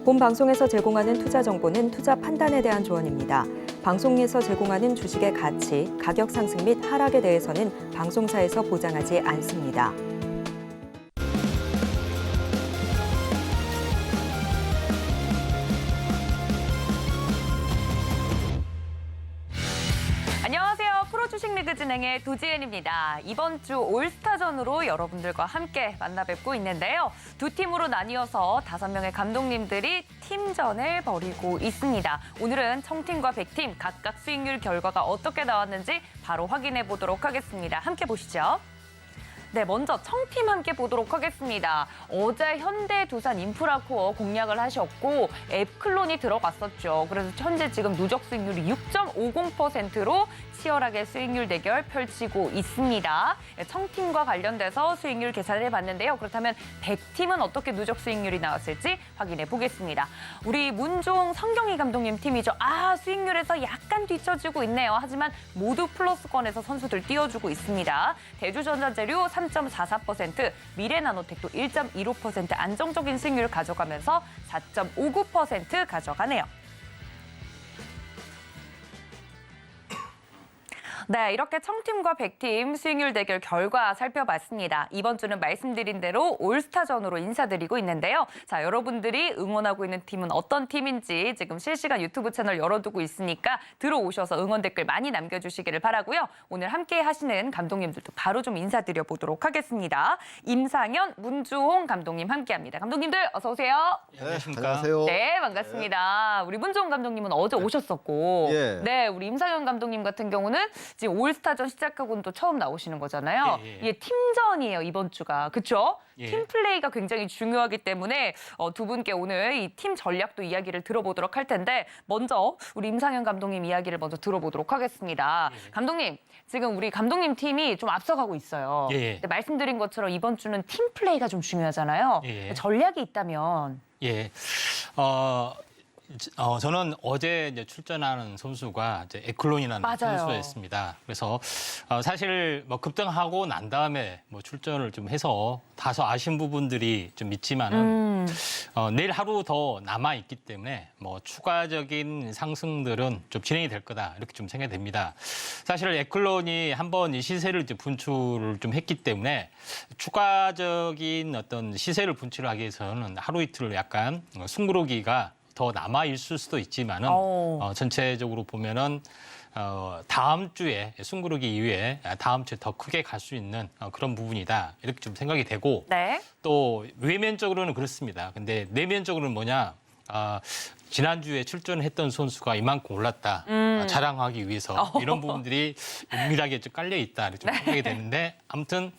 본 방송에서 제공하는 투자 정보는 투자 판단에 대한 조언입니다. 방송에서 제공하는 주식의 가치, 가격 상승 및 하락에 대해서는 방송사에서 보장하지 않습니다. 안녕하세요. 프로주식리그진행의 도지엔입니다. 이번 주 올스타전으로 여러분들과 함께 만나뵙고 있는데요. 두 팀으로 나뉘어서 5명의 감독님들이 팀전을 벌이고 있습니다. 오늘은 청팀과 백팀 각각 수익률 결과가 어떻게 나왔는지 바로 확인해 보도록 하겠습니다. 함께 보시죠. 네, 먼저 청팀 함께 보도록 하겠습니다. 어제 현대, 두산, 인프라코어 공략을 하셨고 앱클론이 들어갔었죠. 그래서 현재 지금 누적 수익률이 6.50%로 치열하게 수익률 대결 펼치고 있습니다. 청팀과 관련돼서 수익률 계산을 해봤는데요. 그렇다면 100팀은 어떻게 누적 수익률이 나왔을지 확인해 보겠습니다. 우리 문종 성경희 감독님 팀이죠. 수익률에서 약간 뒤처지고 있네요. 하지만 모두 플러스권에서 선수들 띄워주고 있습니다. 대주전자재료 3.44%, 미래나노텍도 1.15% 안정적인 수익률을 가져가면서 4.59% 가져가네요. 네, 이렇게 청팀과 백팀 수익률 대결 결과 살펴봤습니다. 이번 주는 말씀드린 대로 올스타전으로 인사드리고 있는데요. 자, 여러분들이 응원하고 있는 팀은 어떤 팀인지 지금 실시간 유튜브 채널 열어두고 있으니까 들어오셔서 응원 댓글 많이 남겨주시기를 바라고요. 오늘 함께 하시는 감독님들도 바로 좀 인사드려 보도록 하겠습니다. 임상현, 문주홍 감독님 함께합니다. 감독님들 어서 오세요. 네, 안녕하십니까? 네, 반갑습니다. 우리 문주홍 감독님은 어제 오셨었고, 예. 네, 우리 임상현 감독님 같은 경우는 지금 올스타전 시작하고는 또 처음 나오시는 거잖아요. 이게 팀전이에요, 이번 주가. 그렇죠? 팀 플레이가 굉장히 중요하기 때문에 두 분께 오늘 이 팀 전략도 이야기를 들어보도록 할 텐데 먼저 우리 임상현 감독님 이야기를 먼저 들어보도록 하겠습니다. 감독님, 지금 우리 감독님 팀이 좀 앞서가고 있어요. 근데 말씀드린 것처럼 이번 주는 팀 플레이가 좀 중요하잖아요. 전략이 있다면. 저는 어제 이제 출전하는 선수가 이제 에클론이라는 맞아요. 선수였습니다. 그래서 사실 뭐 급등하고 난 다음에 뭐 출전을 좀 해서 다소 아쉬운 부분들이 좀 있지만은 내일 하루 더 남아 있기 때문에 뭐 추가적인 상승들은 좀 진행이 될 거다 이렇게 좀 생각이 됩니다. 사실 에클론이 한번 이 시세를 이제 분출을 좀 했기 때문에 추가적인 어떤 시세를 분출하기 위해서는 하루 이틀 약간 숨구르기가 더 남아 있을 수도 있지만은 전체적으로 보면은 다음 주에 숨구르기 이후에 다음 주에 더 크게 갈 수 있는 그런 부분이다 이렇게 좀 생각이 되고 네. 또 외면적으로는 그렇습니다. 근데 내면적으로는 뭐냐? 지난주에 출전했던 선수가 이만큼 올랐다. 자랑하기 위해서 이런 부분들이 은밀하게 좀 깔려 있다. 이렇게 좀 생각이 되는데 아무튼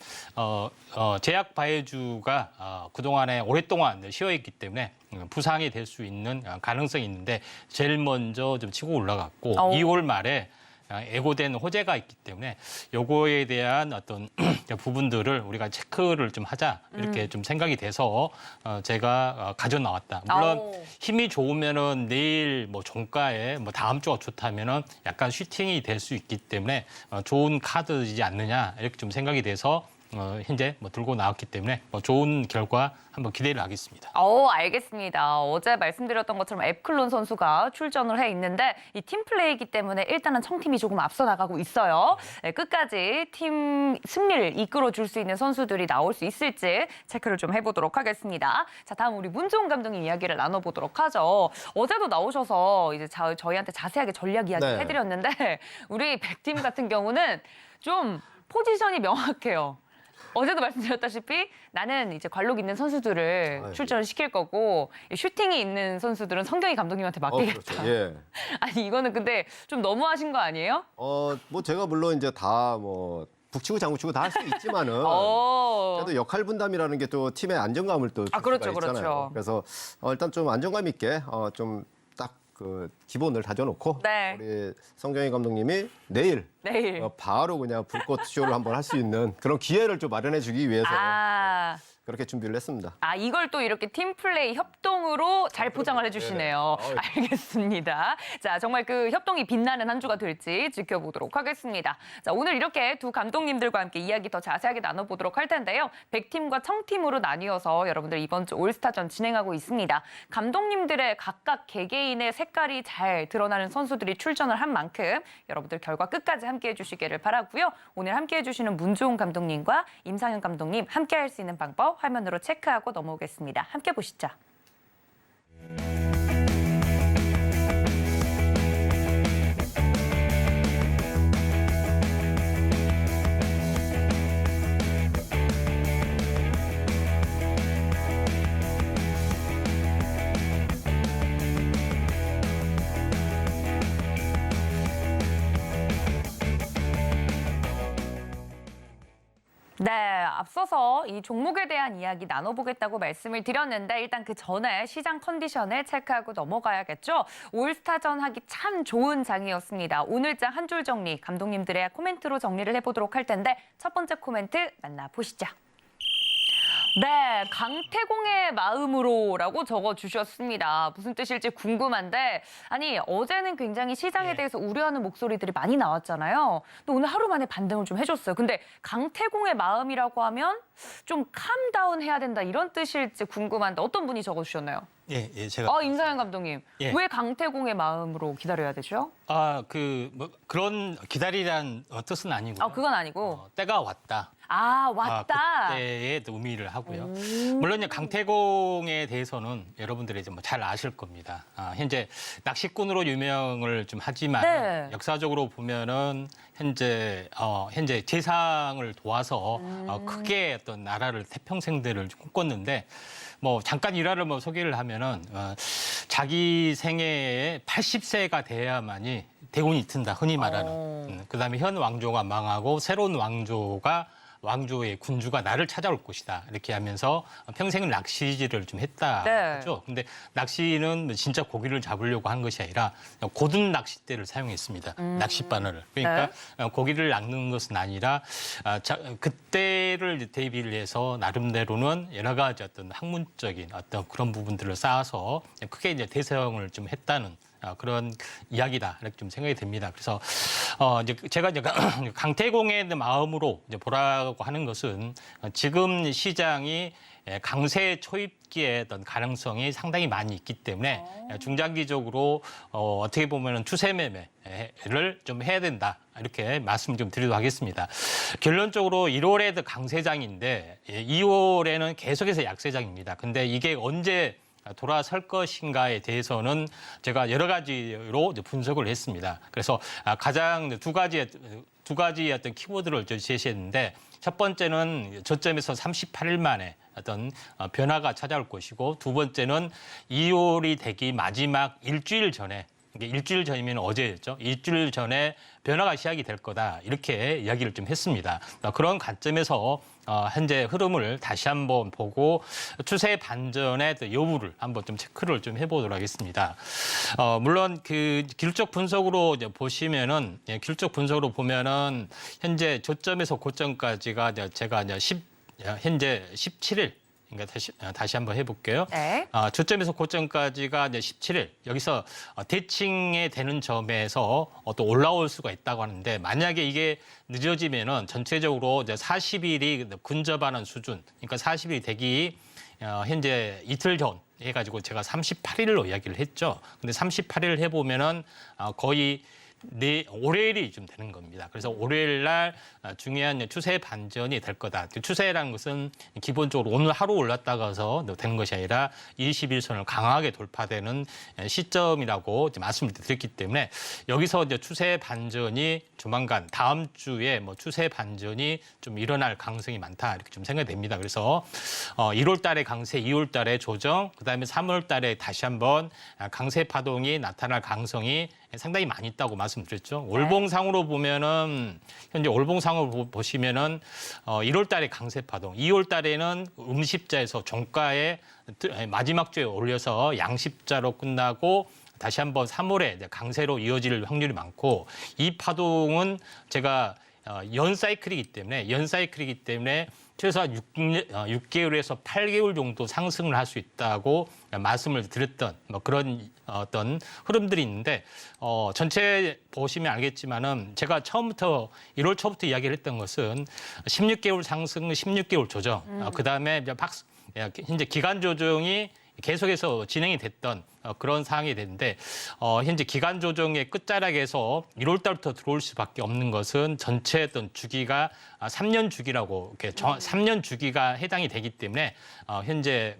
제약 바이오주가 그동안에 오랫동안 쉬어 있기 때문에 부상이 될 수 있는 가능성이 있는데 제일 먼저 좀 치고 올라갔고 2월 말에 예고된 호재가 있기 때문에 요거에 대한 어떤 부분들을 우리가 체크를 좀 하자 이렇게 좀 생각이 돼서 제가 가져 나왔다. 물론 힘이 좋으면은 내일 뭐 종가에 뭐 다음 주가 좋다면은 약간 슈팅이 될 수 있기 때문에 좋은 카드이지 않느냐 이렇게 좀 생각이 돼서 현재 뭐 들고 나왔기 때문에 뭐 좋은 결과 한번 기대를 하겠습니다. 알겠습니다. 어제 말씀드렸던 것처럼 앱클론 선수가 출전을 해 있는데 이 팀 플레이이기 때문에 일단은 청팀이 조금 앞서 나가고 있어요. 네, 끝까지 팀 승리를 이끌어줄 수 있는 선수들이 나올 수 있을지 체크를 좀 해보도록 하겠습니다. 자, 다음 우리 문종 감독님 이야기를 나눠보도록 하죠. 어제도 나오셔서 이제 저희한테 자세하게 전략 이야기 해드렸는데 우리 백팀 같은 경우는 좀 포지션이 명확해요. 어제도 말씀드렸다시피 나는 이제 관록 있는 선수들을 출전을 시킬 거고 슈팅이 있는 선수들은 성경희 감독님한테 맡기겠다. 그렇죠. 아니 이거는 근데 좀 너무하신 거 아니에요? 뭐 제가 물론 이제 다 뭐 북치고 장구치고 다 할 수 있지만은 그래도 역할 분담이라는 게 또 팀의 안정감을 또 줄 수가 그렇죠, 있잖아요. 그렇죠. 그래서 일단 좀 안정감 있게 좀 딱 그 기본을 다져놓고 우리 성경희 감독님이 내일 바로 그냥 불꽃 쇼를 한번 할 수 있는 그런 기회를 좀 마련해주기 위해서 그렇게 준비를 했습니다. 아, 이걸 또 이렇게 팀플레이 협동으로 잘 포장을 해주시네요. 알겠습니다. 자, 정말 그 협동이 빛나는 한 주가 될지 지켜보도록 하겠습니다. 자, 오늘 이렇게 두 감독님들과 함께 이야기 더 자세하게 나눠보도록 할 텐데요. 100팀과 1000팀으로 나뉘어서 여러분들 이번 주 올스타전 진행하고 있습니다. 감독님들의 각각 개개인의 색깔이 잘 드러나는 선수들이 출전을 한 만큼 여러분들 결과 끝까지 함께해 주시기를 바라고요. 오늘 함께해 주시는 문종훈 감독님과 임상현 감독님 함께할 수 있는 방법 화면으로 체크하고 넘어오겠습니다. 함께 보시죠. 네, 앞서서 이 종목에 대한 이야기 나눠보겠다고 말씀을 드렸는데 일단 그 전에 시장 컨디션을 체크하고 넘어가야겠죠. 올스타전 하기 참 좋은 장이었습니다. 오늘 장 한 줄 정리 감독님들의 코멘트로 정리를 해보도록 할 텐데 첫 번째 코멘트 만나보시죠. 네, 강태공의 마음으로라고 적어주셨습니다. 무슨 뜻일지 궁금한데 아니 어제는 굉장히 시장에 대해서 우려하는 목소리들이 많이 나왔잖아요. 또 오늘 하루 만에 반등을 좀 해줬어요. 근데 강태공의 마음이라고 하면 좀 캄다운 해야 된다 이런 뜻일지 궁금한데 어떤 분이 적어주셨나요? 예, 제가. 임상현 감독님. 예. 왜 강태공의 마음으로 기다려야 되죠? 뭐 그런 기다리란 뜻은 아니고요. 그건 아니고. 때가 왔다. 왔다. 그때의 의미를 하고요. 물론 이제 강태공에 대해서는 여러분들이 뭐 잘 아실 겁니다. 현재 낚시꾼으로 유명을 좀 하지만 네. 역사적으로 보면은 현재 재상을 도와서 크게 어떤 나라를 태평생대를 꿈꿨는데 뭐 잠깐 일화를 뭐 소개를 하면은 자기 생애에 80세가 돼야만이 대운이 튼다 흔히 말하는. 그다음에 현 왕조가 망하고 새로운 왕조의 군주가 나를 찾아올 것이다. 이렇게 하면서 평생을 낚시질을 좀 했다. 네. 그렇죠? 근데 낚시는 진짜 고기를 잡으려고 한 것이 아니라 고든 낚싯대를 사용했습니다. 낚싯바늘을. 그러니까 고기를 낚는 것은 아니라 그때를 대비를 해서 나름대로는 여러 가지 어떤 학문적인 어떤 그런 부분들을 쌓아서 크게 이제 대성을 좀 했다는 그런 이야기다 이렇게 좀 생각이 듭니다. 그래서 이제 제가 이제 강태공의 마음으로 이제 보라고 하는 것은 지금 시장이 강세 초입기의 어떤 가능성이 상당히 많이 있기 때문에 중장기적으로 어떻게 보면은 추세 매매를 좀 해야 된다. 이렇게 말씀 좀 드리도록 하겠습니다. 결론적으로 1월에도 강세장인데 2월에는 계속해서 약세장입니다. 근데 이게 언제 돌아설 것인가에 대해서는 제가 여러 가지로 분석을 했습니다. 그래서 가장 두 가지 어떤 키워드를 제시했는데 첫 번째는 저점에서 38일 만에 어떤 변화가 찾아올 것이고 두 번째는 2월이 되기 마지막 일주일 전에 일주일 전이면 어제였죠. 일주일 전에 변화가 시작이 될 거다. 이렇게 이야기를 좀 했습니다. 그런 관점에서 현재 흐름을 다시 한번 보고 추세 반전의 여부를 한번 좀 체크를 좀 해보도록 하겠습니다. 물론 그 기술적 분석으로 이제 보시면은 기술적 분석으로 보면은 현재 저점에서 고점까지가 제가 이제 현재 17일. 그러니까 다시 한번 해볼게요. 네. 저점에서 고점까지가 이제 17일. 여기서 대칭에 되는 점에서 또 올라올 수가 있다고 하는데 만약에 이게 늦어지면은 전체적으로 이제 40일이 근접하는 수준. 그러니까 40일이 되기 현재 이틀 전 해가지고 제가 38일로 이야기를 했죠. 근데 38일 해보면은 거의 월요일이 좀 되는 겁니다. 그래서 월요일 날 중요한 추세 반전이 될 거다. 추세라는 것은 기본적으로 오늘 하루 올랐다가서 되는 것이 아니라 21선을 강하게 돌파되는 시점이라고 말씀을 드렸기 때문에 여기서 이제 추세 반전이 조만간 다음 주에 뭐 추세 반전이 좀 일어날 가능성이 많다 이렇게 좀 생각이 됩니다. 그래서 1월 달에 강세, 2월 달에 조정, 그다음에 3월 달에 다시 한번 강세 파동이 나타날 가능성이 상당히 많이 있다고 말씀드렸죠. 월봉상으로 보면은 현재 월봉상으로 보시면은 1월 달에 강세 파동, 2월 달에는 음십자에서 종가에 마지막 주에 올려서 양십자로 끝나고 다시 한번 3월에 강세로 이어질 확률이 많고 이 파동은 제가 연 사이클이기 때문에 최소한 6개월에서 8개월 정도 상승을 할 수 있다고 말씀을 드렸던 뭐 그런 어떤 흐름들이 있는데 전체 보시면 알겠지만은 제가 처음부터 1월 초부터 이야기를 했던 것은 16개월 상승, 16개월 조정, 그다음에 이제 현재 기간 조정이 계속해서 진행이 됐던 그런 상황이 됐는데 현재 기간 조정의 끝자락에서 1월 달부터 들어올 수밖에 없는 것은 전체 어떤 주기가 3년 주기라고 이렇게 3년 주기가 해당이 되기 때문에 현재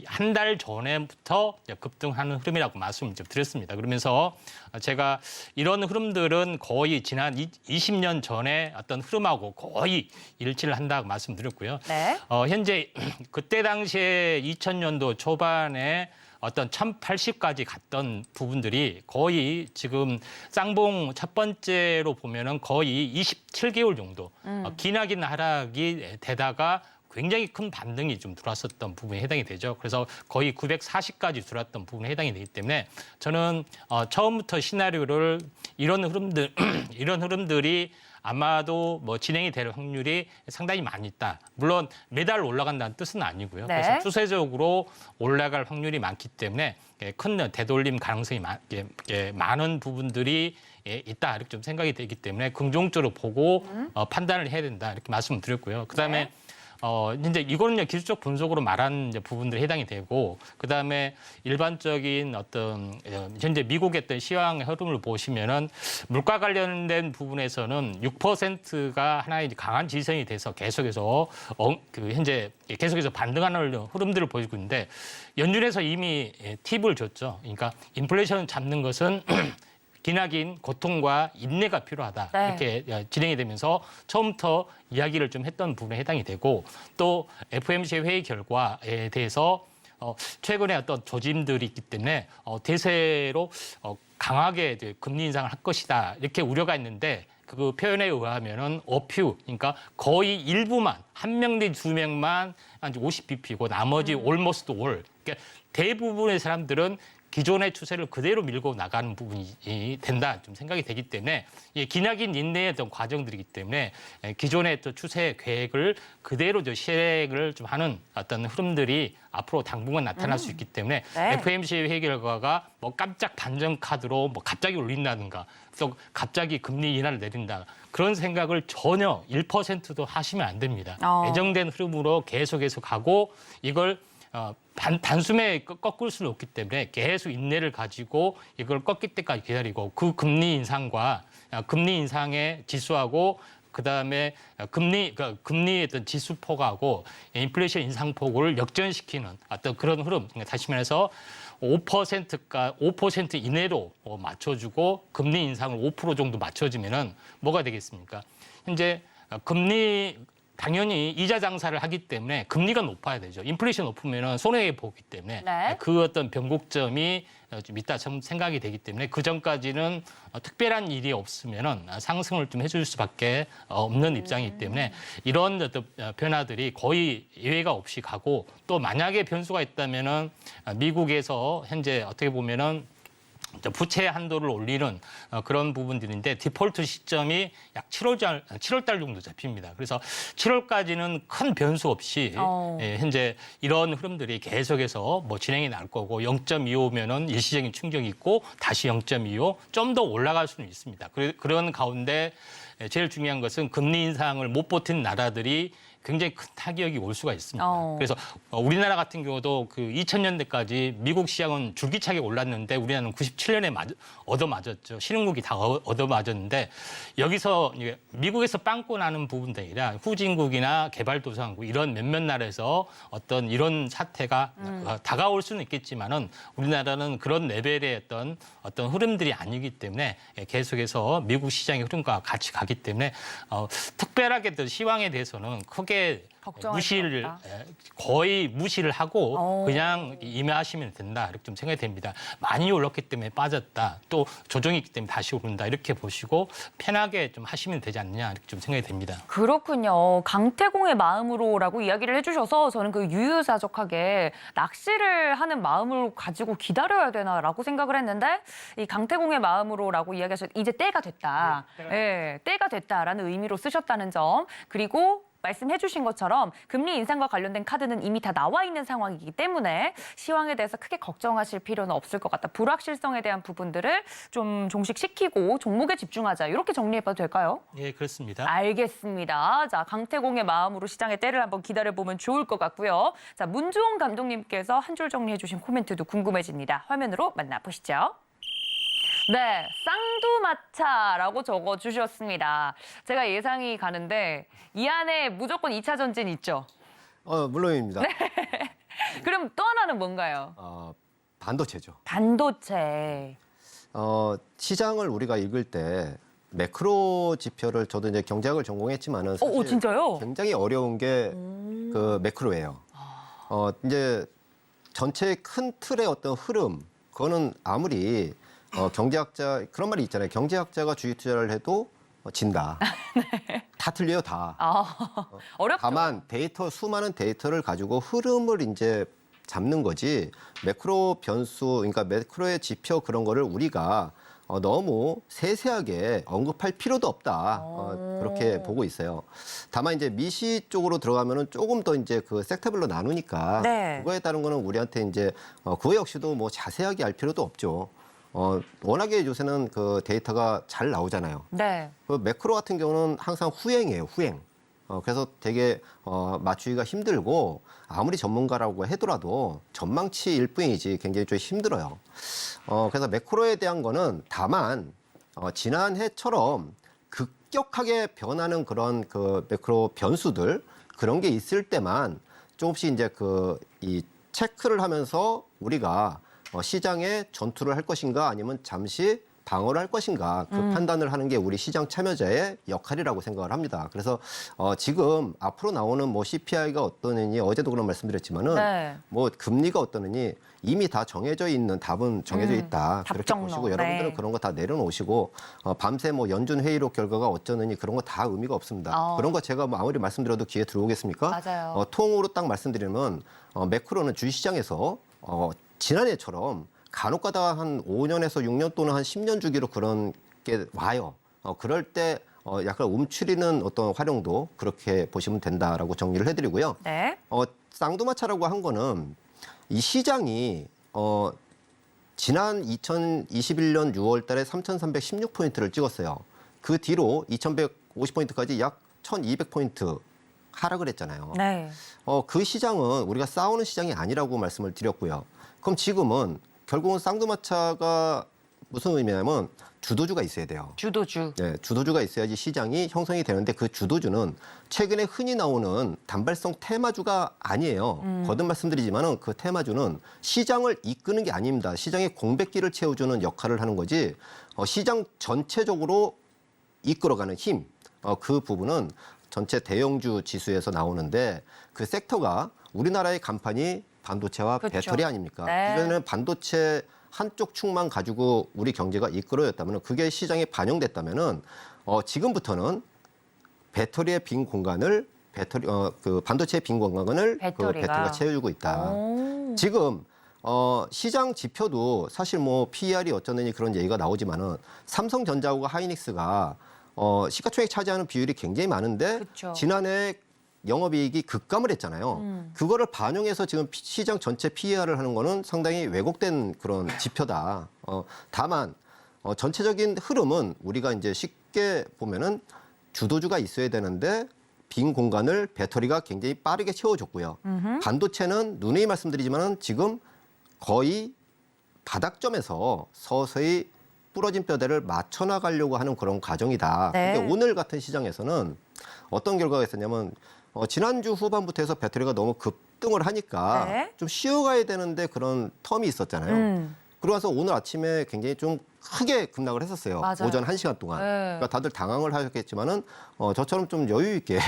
한 달 전에부터 급등하는 흐름이라고 말씀을 좀 드렸습니다. 그러면서 제가 이런 흐름들은 거의 지난 20년 전에 어떤 흐름하고 거의 일치를 한다고 말씀드렸고요. 네. 현재 그때 당시에 2000년도 초반에 어떤 1080까지 갔던 부분들이 거의 지금 쌍봉 첫 번째로 보면은 거의 27개월 정도 기나긴 하락이 되다가 굉장히 큰 반등이 좀 들어왔었던 부분에 해당이 되죠. 그래서 거의 940까지 들어왔던 부분에 해당이 되기 때문에 저는 처음부터 시나리오를 이런 흐름들이 아마도 뭐 진행이 될 확률이 상당히 많이 있다. 물론 매달 올라간다는 뜻은 아니고요. 네. 그래서 추세적으로 올라갈 확률이 많기 때문에 큰 되돌림 가능성이 많은 부분들이 있다 이렇게 좀 생각이 되기 때문에 긍정적으로 보고 판단을 해야 된다 이렇게 말씀을 드렸고요. 그다음에 네. 이제 이거는요 기술적 분석으로 말한 이제 부분들이 해당이 되고 그다음에 일반적인 어떤 현재 미국의 어떤 시황의 흐름을 보시면은 물가 관련된 부분에서는 6%가 하나의 강한 지선이 돼서 계속해서 현재 계속해서 반등하는 흐름들을 보이고 있는데 연준에서 이미 팁을 줬죠. 그러니까 인플레이션 잡는 것은 기나긴 고통과 인내가 필요하다. 네. 이렇게 진행이 되면서 처음부터 이야기를 좀 했던 부분에 해당이 되고 또 FOMC 회의 결과에 대해서 최근에 어떤 조짐들이 있기 때문에 대세로 강하게 금리 인상을 할 것이다. 이렇게 우려가 있는데 그 표현에 의하면은 어퓨, 그러니까 거의 일부만, 한 명 내지 두 명만 한 50bp고 나머지 almost all. 그러니까 대부분의 사람들은 기존의 추세를 그대로 밀고 나가는 부분이 된다 좀 생각이 되기 때문에 기나긴 인내의 어떤 과정들이기 때문에 기존의 또 추세 계획을 그대로 실행을 좀 하는 어떤 흐름들이 앞으로 당분간 나타날 수 있기 때문에 네. FOMC 회의 결과가 뭐 깜짝 반전 카드로 뭐 갑자기 올린다든가 또 갑자기 금리 인하를 내린다 그런 생각을 전혀 1%도 하시면 안 됩니다. 예정된 흐름으로 계속해서 가고 이걸 단숨에 꺾을 수는 없기 때문에 계속 인내를 가지고 이걸 꺾일 때까지 기다리고 그 금리 인상의 지수하고 그다음에 금리의 어떤 지수폭하고 인플레이션 인상폭을 역전시키는 어떤 그런 흐름. 다시 말해서 5% 이내로 맞춰주고 금리 인상을 5% 정도 맞춰주면은 뭐가 되겠습니까? 현재 당연히 이자 장사를 하기 때문에 금리가 높아야 되죠. 인플레이션 높으면 손해 보기 때문에 네. 그 어떤 변곡점이 좀 있다 생각이 되기 때문에 그 전까지는 특별한 일이 없으면은 상승을 좀 해줄 수밖에 없는 입장이기 때문에 이런 어떤 변화들이 거의 예외가 없이 가고 또 만약에 변수가 있다면은 미국에서 현재 어떻게 보면은 부채 한도를 올리는 그런 부분들인데 디폴트 시점이 약 7월 달 정도 잡힙니다. 그래서 7월까지는 큰 변수 없이 현재 이런 흐름들이 계속해서 뭐 진행이 날 거고 0.25면은 일시적인 충격이 있고 다시 0.25 좀 더 올라갈 수는 있습니다. 그런 가운데 제일 중요한 것은 금리 인상을 못 버틴 나라들이 굉장히 큰 타격이 올 수가 있습니다. 그래서 우리나라 같은 경우도 그 2000년대까지 미국 시장은 줄기차게 올랐는데 우리나라는 97년에 얻어맞았죠. 신흥국이 다 얻어맞았는데 여기서 미국에서 빵꾸 나는 부분도 아니라 후진국이나 개발도상국 이런 몇몇 나라에서 어떤 이런 사태가 다가올 수는 있겠지만은 우리나라는 그런 레벨의 어떤 흐름들이 아니기 때문에 계속해서 미국 시장의 흐름과 같이 가기 때문에 특별하게 또 시황에 대해서는 크게 크게 걱정할 무시를 필요 없다. 거의 무시를 하고 오. 그냥 임하시면 된다 이렇게 좀 생각이 됩니다. 많이 올랐기 때문에 빠졌다. 또 조정이 있기 때문에 다시 오른다 이렇게 보시고 편하게 좀 하시면 되지 않느냐 이렇게 좀 생각이 됩니다. 그렇군요. 강태공의 마음으로라고 이야기를 해주셔서 저는 그 유유자적하게 낚시를 하는 마음을 가지고 기다려야 되나라고 생각을 했는데 이 강태공의 마음으로라고 이야기하셔서 이제 때가 됐다. 네, 때가 됐다라는 의미로 쓰셨다는 점. 그리고 말씀해 주신 것처럼 금리 인상과 관련된 카드는 이미 다 나와 있는 상황이기 때문에 시황에 대해서 크게 걱정하실 필요는 없을 것 같다. 불확실성에 대한 부분들을 좀 종식시키고 종목에 집중하자. 이렇게 정리해봐도 될까요? 예, 그렇습니다. 알겠습니다. 자, 강태공의 마음으로 시장의 때를 한번 기다려보면 좋을 것 같고요. 자, 문주홍 감독님께서 한 줄 정리해 주신 코멘트도 궁금해집니다. 화면으로 만나보시죠. 네, 쌍두마차라고 적어주셨습니다. 제가 예상이 가는데 이 안에 무조건 2차 전진 있죠? 물론입니다. 그럼 또 하나는 뭔가요? 반도체죠. 반도체. 시장을 우리가 읽을 때 매크로 지표를 저도 이제 경제학을 전공했지만은 사실 진짜요? 굉장히 어려운 게 그 매크로예요. 이제 전체 큰 틀의 어떤 흐름, 그거는 아무리 경제학자 그런 말이 있잖아요. 경제학자가 주식 투자를 해도 진다. 다 틀려요, 다. 어렵죠. 다만 수많은 데이터를 가지고 흐름을 이제 잡는 거지 매크로 변수, 그러니까 매크로의 지표 그런 거를 우리가 너무 세세하게 언급할 필요도 없다. 그렇게 보고 있어요. 다만 이제 미시 쪽으로 들어가면은 조금 더 이제 그 섹터별로 나누니까 네. 그거에 따른 거는 우리한테 이제 그거 역시도 뭐 자세하게 알 필요도 없죠. 워낙에 요새는 그 데이터가 잘 나오잖아요. 네. 그 매크로 같은 경우는 항상 후행이에요, 후행. 그래서 되게 맞추기가 힘들고 아무리 전문가라고 하더라도 전망치일 뿐이지 굉장히 좀 힘들어요. 그래서 매크로에 대한 거는 다만 지난해처럼 급격하게 변하는 그런 그 매크로 변수들 그런 게 있을 때만 조금씩 이제 이 체크를 하면서 우리가 시장에 전투를 할 것인가 아니면 잠시 방어를 할 것인가 그 판단을 하는 게 우리 시장 참여자의 역할이라고 생각을 합니다. 그래서 지금 앞으로 나오는 뭐 CPI가 어떠느니 어제도 그런 말씀드렸지만은 네. 뭐 금리가 어떠느니 이미 다 정해져 있는 답은 정해져 있다. 그렇게 답정너. 보시고 여러분들은 네. 그런 거 다 내려놓으시고 밤새 뭐 연준 회의록 결과가 어쩌느니 그런 거 다 의미가 없습니다. 그런 거 제가 뭐 아무리 말씀드려도 귀에 들어오겠습니까? 맞아요. 통으로 딱 말씀드리면 매크로는 주식시장에서 지난해처럼 간혹가다 한 5년에서 6년 또는 한 10년 주기로 그런 게 와요. 그럴 때 약간 움츠리는 어떤 활용도 그렇게 보시면 된다라고 정리를 해드리고요. 네. 쌍두마차라고 한 거는 이 시장이 지난 2021년 6월 달에 3,316포인트를 찍었어요. 그 뒤로 2,150포인트까지 약 1,200포인트 하락을 했잖아요. 네. 그 시장은 우리가 싸우는 시장이 아니라고 말씀을 드렸고요. 그럼 지금은 결국은 쌍두마차가 무슨 의미냐면 주도주가 있어야 돼요. 주도주. 네, 주도주가 있어야지 시장이 형성이 되는데 그 주도주는 최근에 흔히 나오는 단발성 테마주가 아니에요. 거듭 말씀드리지만은 그 테마주는 시장을 이끄는 게 아닙니다. 시장의 공백기를 채워주는 역할을 하는 거지 시장 전체적으로 이끌어가는 힘, 그 부분은 전체 대형주 지수에서 나오는데 그 섹터가 우리나라의 간판이 반도체와 그렇죠. 배터리 아닙니까? 네. 그전에는 반도체 한쪽 축만 가지고 우리 경제가 이끌어졌다면 그게 시장에 반영됐다면은 지금부터는 배터리의 빈 공간을 그 반도체의 빈 공간을 배터리가 채워주고 있다. 지금 시장 지표도 사실 뭐 PER이 어쩌느니 그런 얘기가 나오지만은 삼성전자하고 하이닉스가 시가총액 차지하는 비율이 굉장히 많은데 그쵸. 지난해 영업이익이 급감을 했잖아요. 그거를 반영해서 지금 시장 전체 PER을 하는 거는 상당히 왜곡된 그런 지표다. 다만 전체적인 흐름은 우리가 이제 쉽게 보면은 주도주가 있어야 되는데 빈 공간을 배터리가 굉장히 빠르게 채워줬고요. 반도체는 누누이 말씀드리지만은 지금 거의 바닥점에서 서서히 부러진 뼈대를 맞춰 나가려고 하는 그런 과정이다. 네. 근데 오늘 같은 시장에서는 어떤 결과가 있었냐면 지난주 후반부터 해서 배터리가 너무 급등을 하니까 네. 좀 쉬어가야 되는데 그런 텀이 있었잖아요. 그러고 나서 오늘 아침에 굉장히 좀 크게 급락을 했었어요. 맞아요. 오전 1시간 동안. 네. 그러니까 다들 당황을 하셨겠지만은 저처럼 좀 여유 있게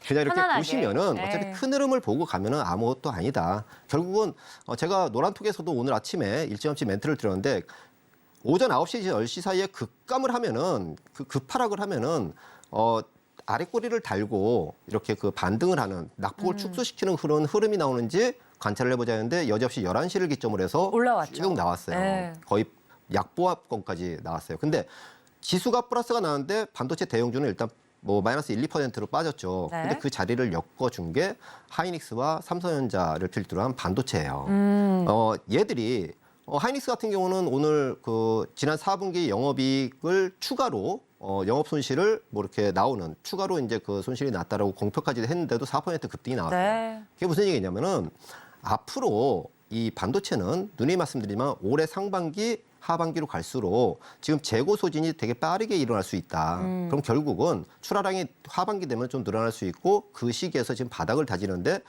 그냥 이렇게 편안하게. 보시면은 네. 어차피 큰 흐름을 보고 가면은 아무것도 아니다. 결국은 제가 노란톡에서도 오늘 아침에 일찌감치 멘트를 드렸는데 오전 9시, 10시 사이에 급감을 하면은 급하락을 하면은 아래 꼬리를 달고 이렇게 그 반등을 하는 낙폭을 축소시키는 그런 흐름이 나오는지 관찰을 해보자 했는데 여지없이 11시를 기점으로 해서 올라왔죠. 쭉 나왔어요. 네. 거의 약보합권까지 나왔어요. 근데 지수가 플러스가 나왔는데 반도체 대형주는 일단 뭐 마이너스 1, 2%로 빠졌죠. 네. 근데 그 자리를 엮어준 게 하이닉스와 삼성전자를 필두로 한 반도체예요. 얘들이 하이닉스 같은 경우는 오늘 그 지난 4분기 영업이익을 추가로 영업 손실을 뭐 이렇게 나오는 추가로 이제 그 손실이 났다라고 공표까지 했는데도 4% 급등이 나왔어요. 네. 그게 무슨 얘기냐면은 앞으로 이 반도체는 누누이 말씀드리지만 올해 상반기 하반기로 갈수록 지금 재고 소진이 되게 빠르게 일어날 수 있다. 그럼 결국은 출하량이 하반기 되면 좀 늘어날 수 있고 그 시기에서 지금 바닥을 다지는데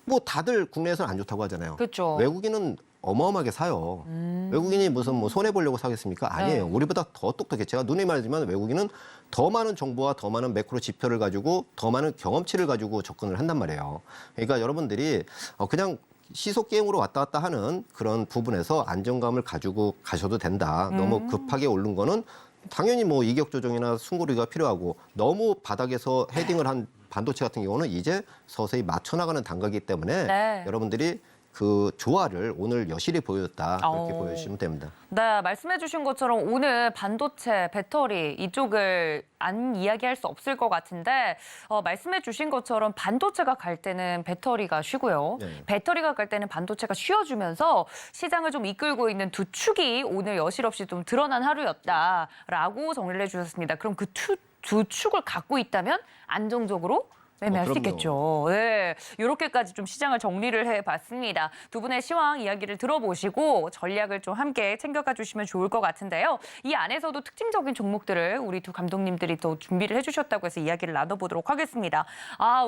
뭐 다들 국내에서는 안 좋다고 하잖아요. 그렇죠. 외국인은 어마어마하게 사요. 외국인이 무슨 뭐 손해 보려고 사겠습니까? 아니에요. 네. 우리보다 더 똑똑해. 제가 누누이 말하지만 외국인은 더 많은 정보와 더 많은 매크로 지표를 가지고 더 많은 경험치를 가지고 접근을 한단 말이에요. 그러니까 여러분들이 그냥 시속 게임으로 왔다 갔다 하는 그런 부분에서 안정감을 가지고 가셔도 된다. 너무 급하게 오른 거는 당연히 뭐 이격 조정이나 숨고르기가 필요하고 너무 바닥에서 헤딩을 한 반도체 같은 경우는 이제 서서히 맞춰 나가는 단계이기 때문에 네. 여러분들이 그 조화를 오늘 여실히 보여줬다. 그렇게 오. 보여주시면 됩니다. 네, 말씀해 주신 것처럼 오늘 반도체, 배터리 이쪽을 안 이야기할 수 없을 것 같은데 말씀해 주신 것처럼 반도체가 갈 때는 배터리가 쉬고요. 네. 배터리가 갈 때는 반도체가 쉬어주면서 시장을 좀 이끌고 있는 두 축이 오늘 여실없이 좀 드러난 하루였다라고 정리를 해주셨습니다. 그럼 그 두 축을 갖고 있다면 안정적으로 매매할 수 그럼요. 있겠죠. 네, 이렇게까지 좀 시장을 정리를 해봤습니다. 두 분의 시황 이야기를 들어보시고 전략을 좀 함께 챙겨가 주시면 좋을 것 같은데요. 이 안에서도 특징적인 종목들을 우리 두 감독님들이 또 준비를 해주셨다고 해서 이야기를 나눠보도록 하겠습니다.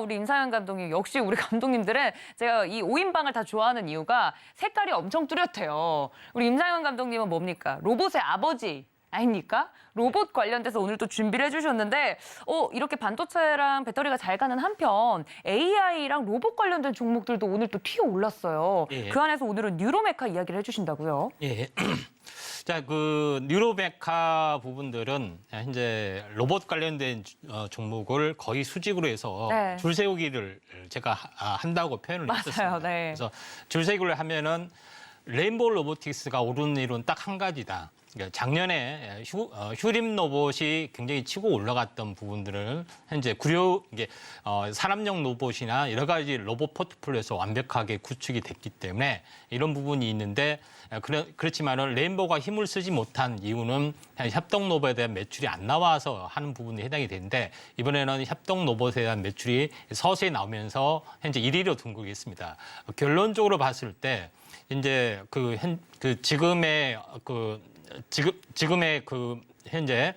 우리 임상현 감독님, 역시 우리 감독님들은 제가 이 5인방을 다 좋아하는 이유가 색깔이 엄청 뚜렷해요. 우리 임상현 감독님은 뭡니까? 로봇의 아버지. 아닙니까? 로봇 관련돼서 오늘 또 준비를 해주셨는데 이렇게 반도체랑 배터리가 잘 가는 한편 AI랑 로봇 관련된 종목들도 오늘 또 튀어 올랐어요. 예. 그 안에서 오늘은 뉴로메카 이야기를 해주신다고요? 예. 자, 그 뉴로메카 부분들은 현재 로봇 관련된 종목을 거의 수직으로 해서 네. 줄 세우기를 제가 한다고 표현을 맞아요. 했었습니다. 네. 그래서 줄 세우기를 하면은 레인보우 로보틱스가 오르는 이유는 딱 한 가지다. 그러니까 작년에 휴림 로봇이 굉장히 치고 올라갔던 부분들을 현재 산업용 로봇이나 여러 가지 로봇 포트폴리오에서 완벽하게 구축이 됐기 때문에 이런 부분이 있는데 그렇지만은 레인보우가 힘을 쓰지 못한 이유는 협동 로봇에 대한 매출이 안 나와서 하는 부분이 해당이 되는데 이번에는 협동 로봇에 대한 매출이 서서히 나오면서 현재 1위로 등극이 있습니다. 결론적으로 봤을 때 이제 지금의 현재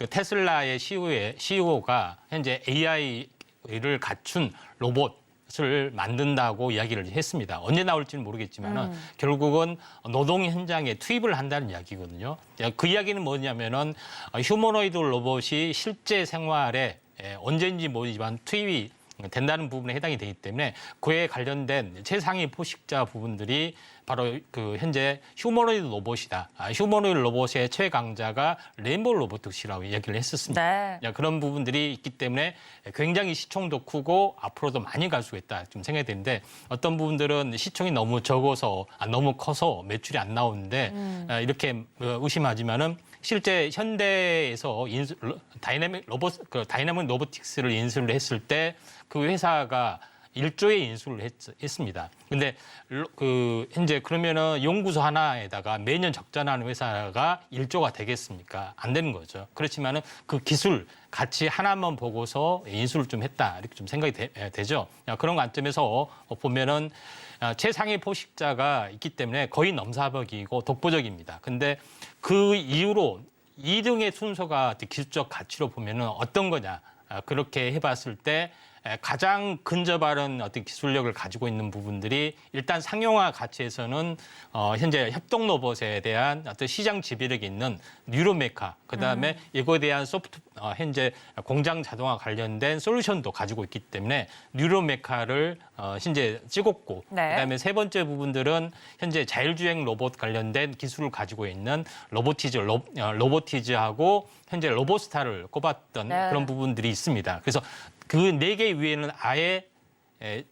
테슬라의 CEO가 현재 AI를 갖춘 로봇을 만든다고 이야기를 했습니다. 언제 나올지는 모르겠지만은 결국은 노동 현장에 투입을 한다는 이야기거든요. 그 이야기는 뭐냐면은 휴머노이드 로봇이 실제 생활에 언제인지 모르지만 투입이 된다는 부분에 해당이 되기 때문에 그에 관련된 최상위 포식자 부분들이 바로 그 현재 휴머노이드 로봇이다. 휴머노이드 로봇의 최강자가 레인보우 로보틱스라고 이야기를 했었습니다. 네. 그런 부분들이 있기 때문에 굉장히 시총도 크고 앞으로도 많이 갈 수 있다 좀 생각이 되는데 어떤 부분들은 시총이 너무 적어서 너무 커서 매출이 안 나오는데 이렇게 의심하지만은 실제 현대에서 다이나믹 로보틱스를 인수를 했을 때 그 회사가 1조의 인수를 했습니다. 근데 현재 그러면은 연구소 하나에다가 매년 적자 나는 회사가 1조가 되겠습니까? 안 되는 거죠. 그렇지만은 그 기술 가치 하나만 보고서 인수를 좀 했다 이렇게 좀 생각이 되죠. 그런 관점에서 보면은 최상위 포식자가 있기 때문에 거의 넘사벽이고 독보적입니다. 근데 그 이후로 2등의 순서가 기술적 가치로 보면은 어떤 거냐? 그렇게 해봤을 때 가장 근접한 어떤 기술력을 가지고 있는 부분들이 일단 상용화 가치에서는 현재 협동 로봇에 대한 어떤 시장 지배력이 있는 뉴로메카, 그다음에 이거에 대한 현재 공장 자동화 관련된 솔루션도 가지고 있기 때문에 뉴로메카를 현재 찍었고, 네. 그다음에 세 번째 부분들은 현재 자율주행 로봇 관련된 기술을 가지고 있는 로보티즈하고 현재 로보스타를 꼽았던 네. 그런 부분들이 있습니다. 그래서 그 4개 위에는 아예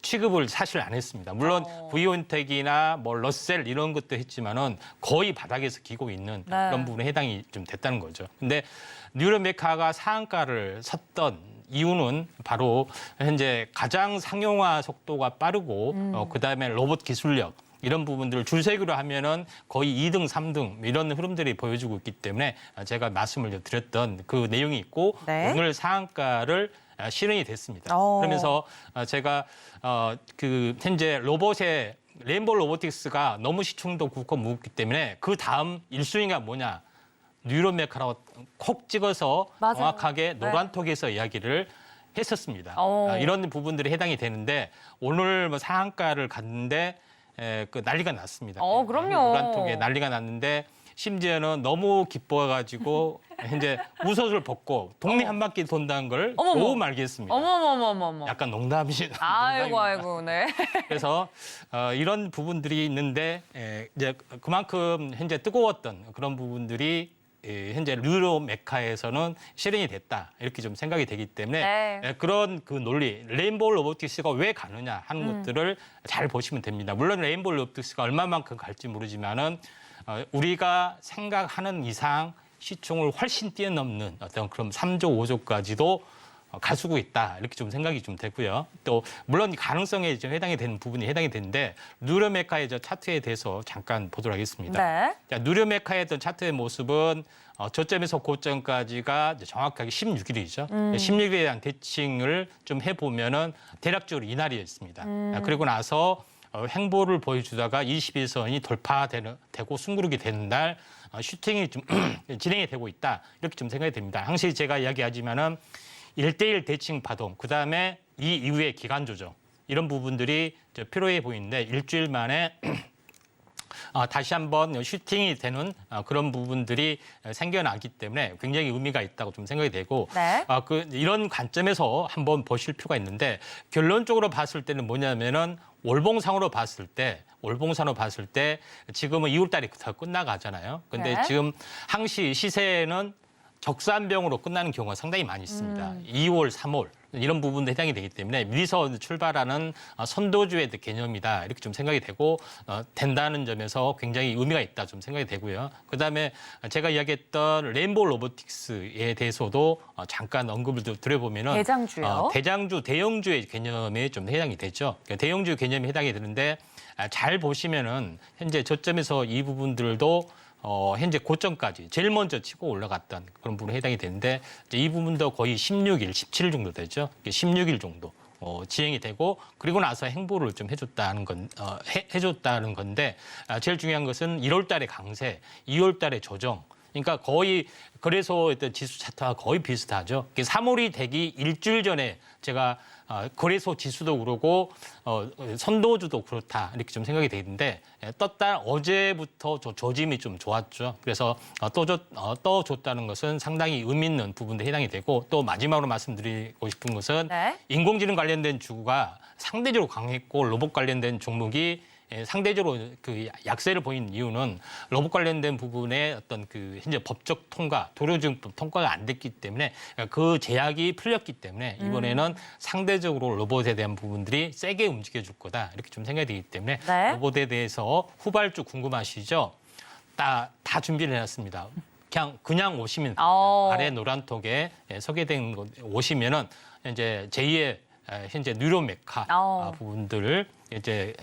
취급을 사실 안 했습니다. 물론 브이온텍이나 뭐 러셀 이런 것도 했지만은 거의 바닥에서 기고 있는 네. 그런 부분에 해당이 좀 됐다는 거죠. 근데 뉴로메카가 상한가를 섰던 이유는 바로 현재 가장 상용화 속도가 빠르고 그다음에 로봇 기술력 이런 부분들을 줄세기로 하면은 거의 2등, 3등 이런 흐름들이 보여주고 있기 때문에 제가 말씀을 드렸던 그 내용이 있고 네. 오늘 상한가를 실현이 됐습니다. 오. 그러면서 제가 그 현재 로봇의 레인보우 로보틱스가 너무 시총도 굳고 무겁기 때문에 그 다음 1순위가 뭐냐? 뉴로메카라고 콕 찍어서 맞아요. 정확하게 네. 노란톡에서 이야기를 했었습니다. 오. 이런 부분들이 해당이 되는데 오늘 뭐 상한가를 갔는데 그 난리가 났습니다. 그럼요. 노란톡에 난리가 났는데 심지어는 너무 기뻐가지고 현재 우산을 벗고 동네 한 바퀴 돈다는 걸 어머머. 보고 말겠습니다. 어머머머머머. 약간 농담이시죠. 아이고, 네. 그래서 이런 부분들이 있는데 이제 그만큼 현재 뜨거웠던 그런 부분들이 현재 뉴로메카에서는 실현이 됐다 이렇게 좀 생각이 되기 때문에 네. 그런 그 논리 레인보우 로보틱스가 왜 가느냐 하는 것들을 잘 보시면 됩니다. 물론 레인보우 로보틱스가 얼마만큼 갈지 모르지만은 우리가 생각하는 이상 시총을 훨씬 뛰어넘는 어떤 그런 3조, 5조까지도 가수고 있다 이렇게 좀 생각이 좀 되고요. 또 물론 가능성에 좀 해당이 되는 부분이 해당이 되는데 뉴로메카의 저 차트에 대해서 잠깐 보도록 하겠습니다. 네. 자, 뉴로메카의 어떤 차트의 모습은 저점에서 고점까지가 이제 정확하게 16일이죠. 16일에 대한 대칭을 좀 해보면은 대략적으로 이날이었습니다. 그리고 나서 횡보를 보여주다가 21선이 돌파되고 숨구르기 되는 날 슈팅이 좀 진행이 되고 있다 이렇게 좀 생각이 됩니다. 항상 제가 이야기하지만은 1대1 대칭 파동, 그다음에 이 이후의 기간 조정 이런 부분들이 필요해 보이는데 일주일 만에 다시 한번 슈팅이 되는 그런 부분들이 생겨나기 때문에 굉장히 의미가 있다고 좀 생각이 되고 네. 이런 관점에서 한번 보실 필요가 있는데 결론적으로 봤을 때는 뭐냐면은 월봉상으로 봤을 때 지금은 2월 달이 다 끝나가잖아요. 근데 네. 지금 항시 시세는 적산병으로 끝나는 경우가 상당히 많이 있습니다. 2월, 3월 이런 부분도 해당이 되기 때문에 미리서 출발하는 선도주의 개념이다 이렇게 좀 생각이 되고 된다는 점에서 굉장히 의미가 있다 좀 생각이 되고요. 그다음에 제가 이야기했던 레인보우 로보틱스에 대해서도 잠깐 언급을 드려보면은 대장주요? 대장주, 대형주의 개념에 좀 해당이 되죠. 그러니까 대형주 개념이 해당이 되는데 잘 보시면은 현재 저점에서 이 부분들도 현재 고점까지 제일 먼저 치고 올라갔던 그런 부분에 해당이 되는데 이제 이 부분도 거의 16일, 17일 정도 되죠. 16일 정도 지행이 되고 그리고 나서 행보를 좀 해줬다는 건데 제일 중요한 것은 1월 달에 강세, 2월 달에 조정. 그러니까 거의 그래서 일단 지수 차트와 거의 비슷하죠. 3월이 되기 일주일 전에 제가 거래소 지수도 그러고 선도주도 그렇다 이렇게 좀 생각이 되는데 떴다 어제부터 조짐이 좀 좋았죠. 그래서 떠줬다는 것은 상당히 의미 있는 부분도 해당이 되고 또 마지막으로 말씀드리고 싶은 것은 네. 인공지능 관련된 주가 상대적으로 강했고 로봇 관련된 종목이 상대적으로 그 약세를 보이는 이유는 로봇 관련된 부분에 어떤 그 현재 법적 통과, 도로증법 통과가 안 됐기 때문에 그 제약이 풀렸기 때문에 이번에는 상대적으로 로봇에 대한 부분들이 세게 움직여줄 거다 이렇게 좀 생각이 되기 때문에 네. 로봇에 대해서 후발주 궁금하시죠? 다 준비를 해놨습니다. 그냥 오시면 됩니다. 아래 노란톡에 소개된 곳 오시면은 이제 제2의 현재 뉴로메카 부분들을 이제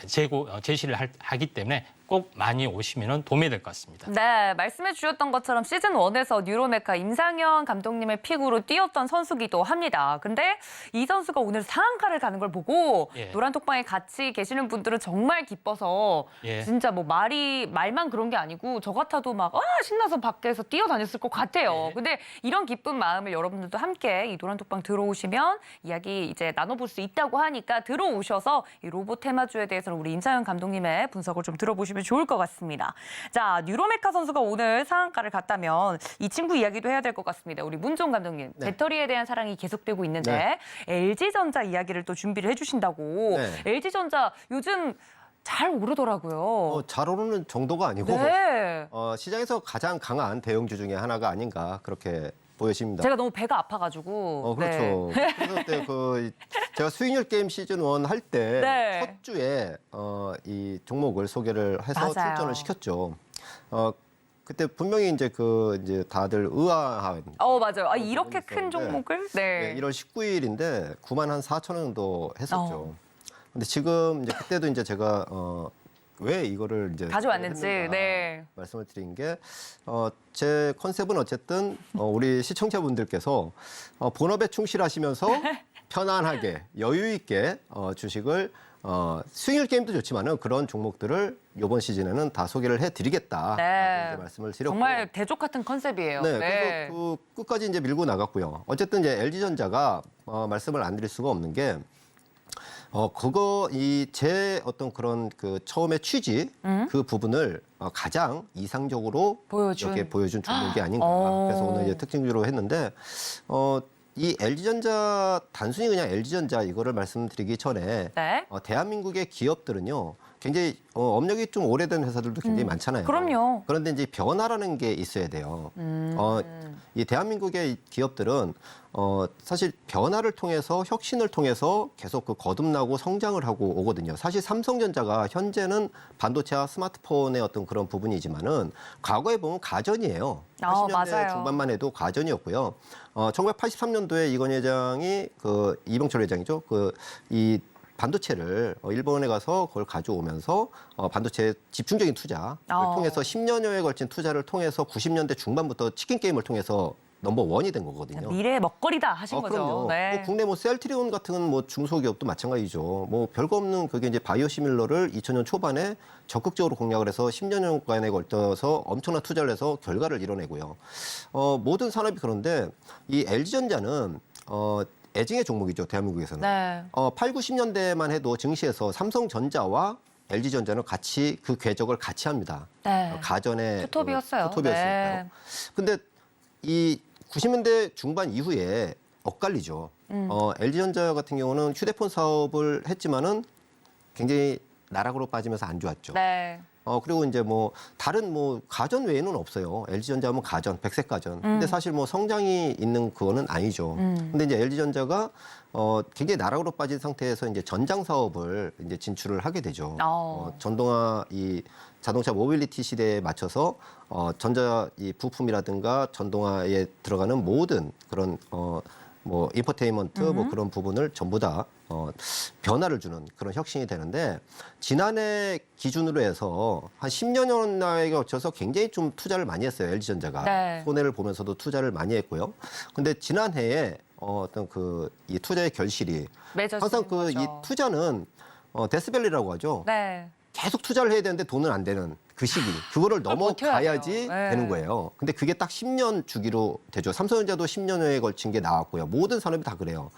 제시를 하기 때문에 꼭 많이 오시면 도움이 될 것 같습니다. 네, 말씀해 주셨던 것처럼 시즌 1에서 뉴로메카 임상현 감독님의 픽으로 뛰었던 선수기도 합니다. 근데 이 선수가 오늘 상한가를 가는 걸 보고 예. 노란톡방에 같이 계시는 분들은 정말 기뻐서 예. 진짜 뭐 말만 그런 게 아니고 저 같아도 막 신나서 밖에서 뛰어다녔을 것 같아요. 예. 근데 이런 기쁜 마음을 여러분들도 함께 이 노란톡방 들어오시면 이야기 이제 나눠볼 수 있다고 하니까 들어오셔서 이 로봇 테마주에 대해서는 우리 임상현 감독님의 분석을 좀 들어보시면 좋을 것 같습니다. 자, 뉴로메카 선수가 오늘 상한가를 갔다면 이 친구 이야기도 해야 될 것 같습니다. 우리 문종 감독님, 네. 배터리에 대한 사랑이 계속되고 있는데 LG전자 이야기를 또 준비를 해주신다고. 네. LG전자 요즘 잘 오르더라고요. 잘 오르는 정도가 아니고 네. 시장에서 가장 강한 대형주 중에 하나가 아닌가 그렇게 보여집니다. 제가 너무 배가 아파가지고. 그렇죠. 네. 그래서 그때 제가 수익률 게임 시즌 1 할 때 네. 첫 주에 이 종목을 소개를 해서 맞아요. 출전을 시켰죠. 그때 분명히 이제 이제 다들 의아한 맞아요. 이렇게 큰 있었는데, 종목을? 네. 1월 19일인데 9만 한 4천 원 정도 했었죠. 근데 지금 이제 그때도 이제 제가 왜 이거를 이제 가져왔는지, 했는가 네. 말씀을 드린 게 제 컨셉은 어쨌든 우리 시청자분들께서 본업에 충실하시면서 편안하게 여유 있게 주식을 수익률 게임도 좋지만은 그런 종목들을 이번 시즌에는 다 소개를 해드리겠다 네. 말씀을 드렸고 정말 대족 같은 컨셉이에요. 네, 그래서 끝까지 이제 밀고 나갔고요. 어쨌든 이제 LG전자가 말씀을 안 드릴 수가 없는 게 제 어떤 그런 처음에 취지 그 부분을 가장 이상적으로 이렇게 보여준 종목이 아닌가. 그래서 오늘 이제 특징주로 했는데 이 LG전자 단순히 그냥 LG전자 이거를 말씀드리기 전에 네. 대한민국의 기업들은요. 굉장히 업력이 좀 오래된 회사들도 굉장히 많잖아요. 그럼요. 그런데 이제 변화라는 게 있어야 돼요. 이 대한민국의 기업들은 사실 변화를 통해서 혁신을 통해서 계속 거듭나고 성장을 하고 오거든요. 사실 삼성전자가 현재는 반도체와 스마트폰의 어떤 그런 부분이지만은 과거에 보면 가전이에요. 80년대 맞아요. 중반만 해도 가전이었고요. 1983년도에 이건희 회장이 이병철 회장이죠. 이 반도체를 일본에 가서 그걸 가져오면서 반도체 집중적인 투자를 통해서 10년여에 걸친 투자를 통해서 90년대 중반부터 치킨 게임을 통해서 넘버1이 된 거거든요. 미래의 먹거리다 하신 거죠. 그럼요. 네. 국내 셀트리온 같은 중소기업도 마찬가지죠. 별거 없는 그게 이제 바이오시밀러를 2000년 초반에 적극적으로 공략을 해서 10년간에 걸쳐서 엄청난 투자를 해서 결과를 이뤄내고요. 모든 산업이 그런데 이 LG전자는 애증의 종목이죠, 대한민국에서는. 네. 8, 90년대만 해도 증시에서 삼성전자와 LG전자는 같이 그 궤적을 같이 합니다. 네. 가전의 투톱이었어요. 투톱이었으니까요. 네. 근데 이 90년대 중반 이후에 엇갈리죠. LG전자 같은 경우는 휴대폰 사업을 했지만은 굉장히 나락으로 빠지면서 안 좋았죠. 네. 그리고 이제 다른 가전 외에는 없어요. LG전자 하면 가전, 백색 가전. 근데 사실 성장이 있는 그거는 아니죠. 근데 이제 LG전자가 굉장히 나락으로 빠진 상태에서 이제 전장 사업을 이제 진출을 하게 되죠. 전동화 이 자동차 모빌리티 시대에 맞춰서 전자 이 부품이라든가 전동화에 들어가는 모든 그런 인포테인먼트 그런 부분을 전부 다 변화를 주는 그런 혁신이 되는데 지난해 기준으로 해서 한 10년여에 걸쳐서 굉장히 좀 투자를 많이 했어요. LG전자가. 네. 손해를 보면서도 투자를 많이 했고요. 근데 지난해에 어떤 이 투자의 결실이 항상 거죠. 이 투자는 데스밸리라고 하죠. 네. 계속 투자를 해야 되는데 돈은 안 되는 그 시기. 그거를 넘어가야지 버텨야 돼요. 되는 거예요. 근데 그게 딱 10년 주기로 되죠. 삼성전자도 10년여에 걸친 게 나왔고요. 모든 산업이 다 그래요.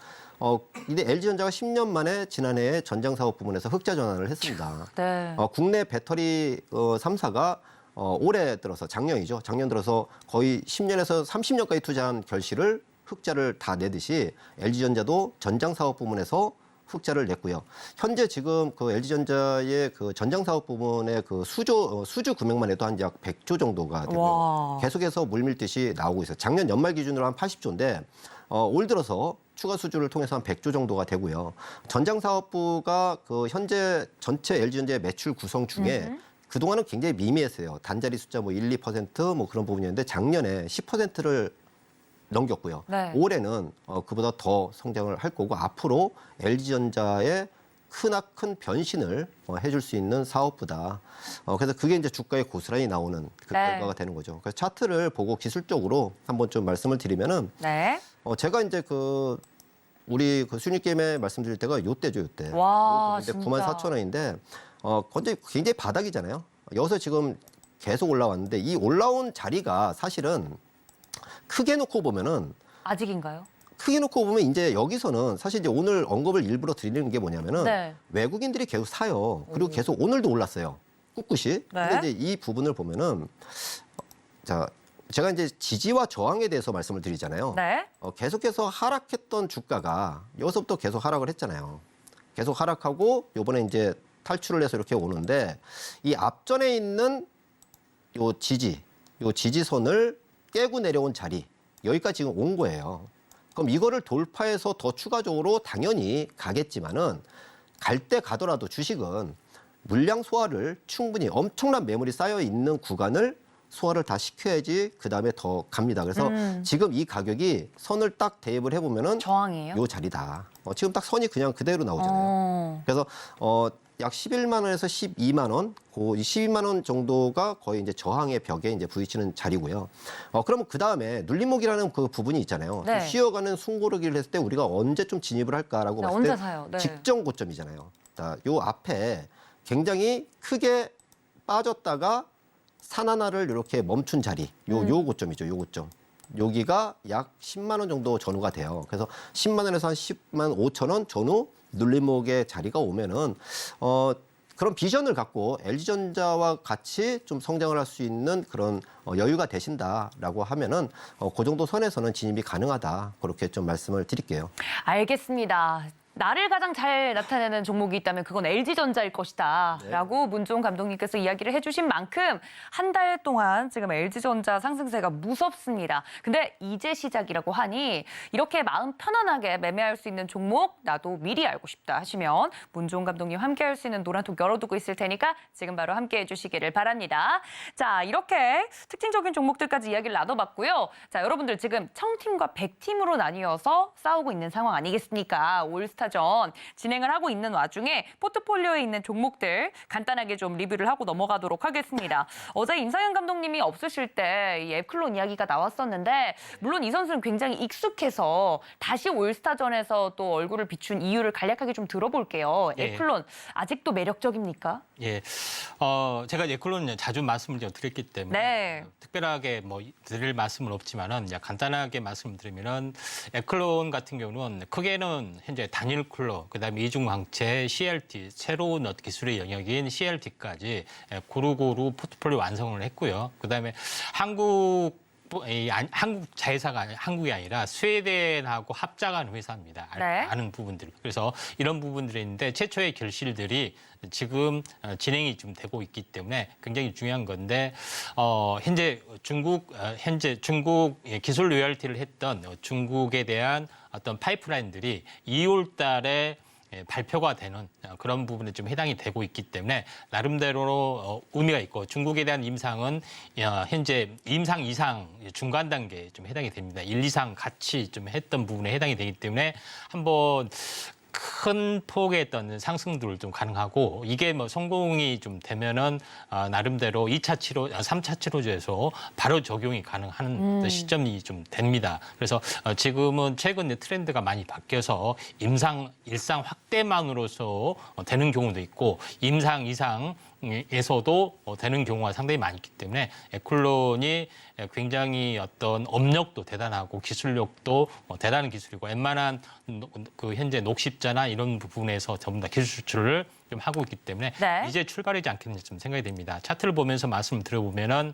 근데 LG전자가 10년 만에 지난해에 전장 사업 부문에서 흑자 전환을 했습니다. 네. 국내 배터리 3사가 올해 들어서 작년이죠. 작년 들어서 거의 10년에서 30년까지 투자한 결실을 흑자를 다 내듯이 LG전자도 전장 사업 부문에서 흑자를 냈고요. 현재 지금 LG전자의 전장 사업 부문의 수주 금액만 해도 한 약 100조 정도가 되고요. 와. 계속해서 물밀듯이 나오고 있어요. 작년 연말 기준으로 한 80조인데 올 들어서 추가 수주를 통해서 한 100조 정도가 되고요. 전장 사업부가 현재 전체 LG전자의 매출 구성 중에 그동안은 굉장히 미미했어요. 단자리 숫자 1, 2% 그런 부분이었는데 작년에 10%를 넘겼고요. 네. 올해는 그보다 더 성장을 할 거고 앞으로 LG전자의 크나큰 변신을 해줄 수 있는 사업부다. 그래서 그게 이제 주가에 고스란히 나오는 그 네. 결과가 되는 거죠. 그래서 차트를 보고 기술적으로 한번 좀 말씀을 드리면은 네. 제가 이제 우리 순위 게임에 말씀드릴 때가 요때죠, 요때. 와, 이제 진짜. 94,000원인데 굉장히 바닥이잖아요. 여기서 지금 계속 올라왔는데 이 올라온 자리가 사실은 크게 놓고 보면은 아직인가요? 크게 놓고 보면 이제 여기서는 사실 이제 오늘 언급을 일부러 드리는 게 뭐냐면은 네. 외국인들이 계속 사요. 그리고 계속 오늘도 올랐어요. 꿋꿋이. 근데 이제 이 부분을 보면은 자, 제가 이제 지지와 저항에 대해서 말씀을 드리잖아요. 네. 계속해서 하락했던 주가가 여기서부터 계속 하락을 했잖아요. 계속 하락하고 요번에 이제 탈출을 해서 이렇게 오는데 이 앞전에 있는 요 지지선을 깨고 내려온 자리 여기까지 지금 온 거예요. 그럼 이거를 돌파해서 더 추가적으로 당연히 가겠지만은 갈 때 가더라도 주식은 물량 소화를 충분히 엄청난 매물이 쌓여 있는 구간을 소화를 다 시켜야지 그 다음에 더 갑니다. 그래서 지금 이 가격이 선을 딱 대입을 해보면은 저항이에요? 요 자리다. 지금 딱 선이 그냥 그대로 나오잖아요. 그래서 약 11만 원에서 12만 원, 이 12만 원 정도가 거의 이제 저항의 벽에 이제 부딪히는 자리고요. 그러면 그 다음에 눌림목이라는 그 부분이 있잖아요. 네. 좀 쉬어가는 숨고르기를 했을 때 우리가 언제 좀 진입을 할까라고 네, 봤을 언제 때 사요? 네. 직전 고점이잖아요. 요 앞에 굉장히 크게 빠졌다가 산 하나를 이렇게 멈춘 자리, 요 고점이죠. 요 고점. 여기가 약 10만 원 정도 전후가 돼요. 그래서 10만 원에서 한 10만 5천 원 전후 눌림목의 자리가 오면은 그런 비전을 갖고 LG전자와 같이 좀 성장을 할 수 있는 그런 여유가 되신다라고 하면은 그 정도 선에서는 진입이 가능하다. 그렇게 좀 말씀을 드릴게요. 알겠습니다. 나를 가장 잘 나타내는 종목이 있다면 그건 LG전자일 것이다 라고 문종훈 감독님께서 이야기를 해주신 만큼 한 달 동안 지금 LG전자 상승세가 무섭습니다. 근데 이제 시작이라고 하니 이렇게 마음 편안하게 매매할 수 있는 종목 나도 미리 알고 싶다 하시면 문종훈 감독님 함께할 수 있는 노란톡 열어두고 있을 테니까 지금 바로 함께해 주시기를 바랍니다. 자, 이렇게 특징적인 종목들까지 이야기를 나눠봤고요. 자, 여러분들 지금 청팀과 백팀으로 나뉘어서 싸우고 있는 상황 아니겠습니까? 올스타전 진행을 하고 있는 와중에 포트폴리오에 있는 종목들 간단하게 좀 리뷰를 하고 넘어가도록 하겠습니다. 어제 임상현 감독님이 없으실 때 이 앱클론 이야기가 나왔었는데 물론 이 선수는 굉장히 익숙해서 다시 올스타전에서 또 얼굴을 비춘 이유를 간략하게 좀 들어볼게요. 예. 앱클론 아직도 매력적입니까? 예, 제가 에클론 자주 말씀을 좀 드렸기 때문에 네. 특별하게 뭐 드릴 말씀은 없지만은 그냥 간단하게 말씀드리면은 에클론 같은 경우는 크게는 현재 단일 쿨러, 그다음에 이중광채, CLT 새로운 기술의 영역인 CLT까지 고루고루 포트폴리오 완성을 했고요. 그다음에 한국 자회사가 한국이 아니라 스웨덴하고 합작한 회사입니다. 네. 아는 부분들. 그래서 이런 부분들이 있는데 최초의 결실들이 지금 진행이 좀 되고 있기 때문에 굉장히 중요한 건데 현재 중국 기술 로열티를 했던 중국에 대한 어떤 파이프라인들이 2월 달에 발표가 되는 그런 부분에 좀 해당이 되고 있기 때문에 나름대로 의미가 있고 중국에 대한 임상은 현재 임상 이상 중간 단계에 좀 해당이 됩니다. 1, 2상 같이 좀 했던 부분에 해당이 되기 때문에 한번 큰 폭의 어떤 상승들을 좀 가능하고 이게 뭐 성공이 좀 되면은 나름대로 2차 치료, 3차 치료제에서 바로 적용이 가능한 시점이 좀 됩니다. 그래서 지금은 최근 트렌드가 많이 바뀌어서 일상 확대만으로서 되는 경우도 있고 임상 이상에서도 되는 경우가 상당히 많기 때문에 에클론이 굉장히 어떤 업력도 대단하고 기술력도 대단한 기술이고 웬만한 그 현재 녹십자나 이런 부분에서 전부 다 기술 수출을 좀 하고 있기 때문에 네. 이제 출발이지 않겠는지 좀 생각이 됩니다. 차트를 보면서 말씀을 드려보면은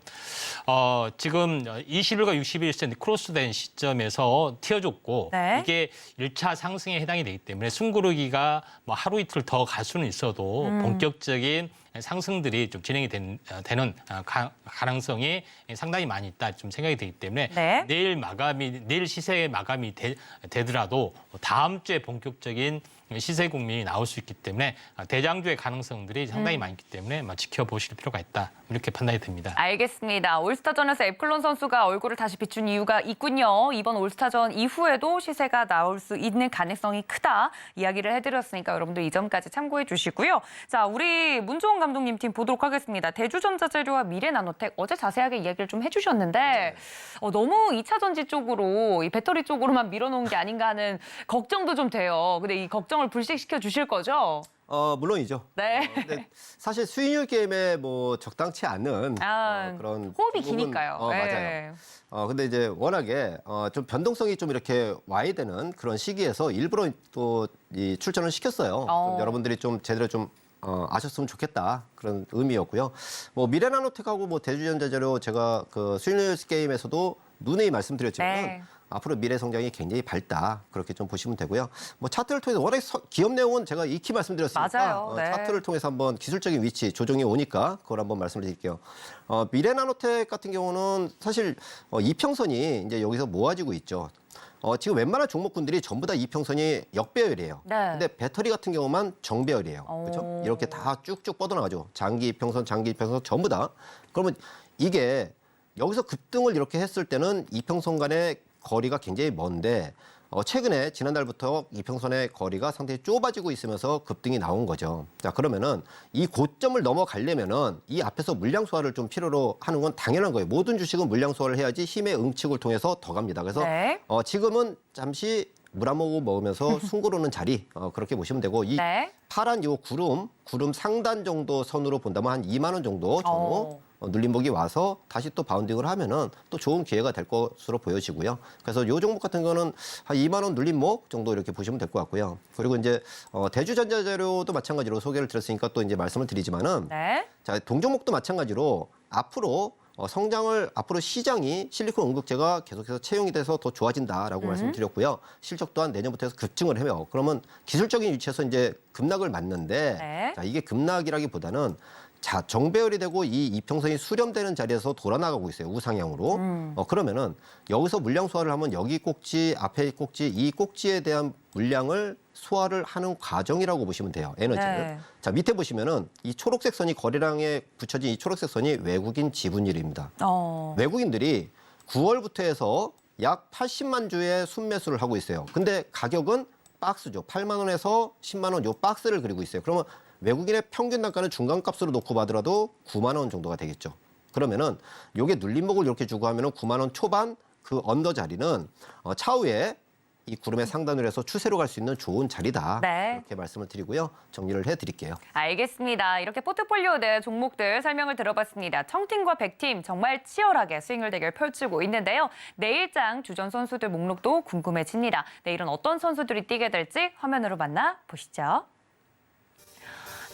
지금 21과 61선 크로스된 시점에서 튀어줬고 네. 이게 1차 상승에 해당이 되기 때문에 숨고르기가 뭐 하루 이틀 더 갈 수는 있어도 본격적인 상승들이 좀 진행이 되는 가능성이 상당히 많이 있다 좀 생각이 되기 때문에 네. 내일 시세 마감이 되더라도 다음 주에 본격적인 시세 국민이 나올 수 있기 때문에 대장주의 가능성들이 상당히 많기 때문에 지켜보실 필요가 있다 이렇게 판단이 듭니다. 알겠습니다. 올스타전에서 엡클론 선수가 얼굴을 다시 비춘 이유가 있군요. 이번 올스타전 이후에도 시세가 나올 수 있는 가능성이 크다 이야기를 해드렸으니까 여러분들 이 점까지 참고해 주시고요. 자, 우리 문종원 감독님 팀 보도록 하겠습니다. 대주전자재료와 미래나노텍 어제 자세하게 이야기를 좀 해주셨는데 너무 2차 전지 쪽으로 이 배터리 쪽으로만 밀어놓은 게 아닌가 하는 걱정도 좀 돼요. 근데 이 걱정을 불식시켜 주실 거죠? 물론이죠. 네. 근데 사실 수익률 게임에 뭐 적당치 않은 그런 호흡이 부분, 기니까요. 맞아요. 근데 이제 워낙에 좀 변동성이 좀 이렇게 와야 되는 그런 시기에서 일부러 또 이 출전을 시켰어요. 좀 여러분들이 좀 제대로 좀 아셨으면 좋겠다 그런 의미였고요. 뭐 미래나노텍하고 뭐 대주전자재료 제가 그 수익률 게임에서도 누누이 말씀드렸지만. 네. 앞으로 미래 성장이 굉장히 밝다 그렇게 좀 보시면 되고요. 뭐 차트를 통해서 워낙 기업 내용은 제가 익히 말씀드렸으니까 맞아요. 네. 차트를 통해서 한번 기술적인 위치 조정이 오니까 그걸 한번 말씀드릴게요. 미래나노텍 같은 경우는 사실 이평선이 이제 여기서 모아지고 있죠. 지금 웬만한 종목군들이 전부 다 이평선이 역배열이에요. 네. 근데 배터리 같은 경우만 정배열이에요. 그렇죠? 이렇게 다 쭉쭉 뻗어나가죠. 장기 이평선, 장기 이평선 전부 다. 그러면 이게 여기서 급등을 이렇게 했을 때는 이평선 간의 거리가 굉장히 먼데 최근에 지난달부터 이평선의 거리가 상당히 좁아지고 있으면서 급등이 나온 거죠. 자, 그러면은 이 고점을 넘어가려면은 이 앞에서 물량 소화를 좀 필요로 하는 건 당연한 거예요. 모든 주식은 물량 소화를 해야지 힘의 응축을 통해서 더 갑니다. 그래서 네. 지금은 잠시 물 한 모금 먹으면서 숨고르는 자리 그렇게 보시면 되고 이 네. 파란 요 구름 상단 정도 선으로 본다면 한 2만 원 정도 전후 눌림목이 와서 다시 또 바운딩을 하면은 또 좋은 기회가 될 것으로 보여지고요. 그래서 요 종목 같은 거는 한 2만 원 눌림목 정도 이렇게 보시면 될 것 같고요. 그리고 이제 대주전자재료도 마찬가지로 소개를 드렸으니까 또 이제 말씀을 드리지만은 네. 자, 동종목도 마찬가지로 앞으로 앞으로 시장이 실리콘 응급제가 계속해서 채용이 돼서 더 좋아진다라고 말씀드렸고요. 실적 또한 내년부터 해서 급증을 해요. 그러면 기술적인 위치에서 이제 급락을 맞는데 네. 자, 이게 급락이라기보다는 자, 정배열이 되고 이 이평선이 수렴되는 자리에서 돌아나가고 있어요. 우상향으로. 그러면은 여기서 물량 소화를 하면 여기 꼭지, 앞에 꼭지, 이 꼭지에 대한 물량을 소화를 하는 과정이라고 보시면 돼요. 에너지를. 네. 자, 밑에 보시면은 이 초록색 선이 거래량에 붙여진 이 초록색 선이 외국인 지분율입니다. 외국인들이 9월부터 해서 약 80만 주의 순매수를 하고 있어요. 근데 가격은 박스죠. 8만 원에서 10만 원 요 박스를 그리고 있어요. 그러면 외국인의 평균 단가는 중간값으로 놓고 봐더라도 9만 원 정도가 되겠죠. 그러면은 요게 눌림목을 이렇게 주고 하면은 9만 원 초반 그 언더 자리는 차후에 이 구름의 상단으로 해서 추세로 갈 수 있는 좋은 자리다. 네. 이렇게 말씀을 드리고요. 정리를 해드릴게요. 알겠습니다. 이렇게 포트폴리오 내 종목들 설명을 들어봤습니다. 청팀과 백팀 정말 치열하게 수익률 대결 펼치고 있는데요. 내일장 주전 선수들 목록도 궁금해집니다. 내일은 어떤 선수들이 뛰게 될지 화면으로 만나보시죠.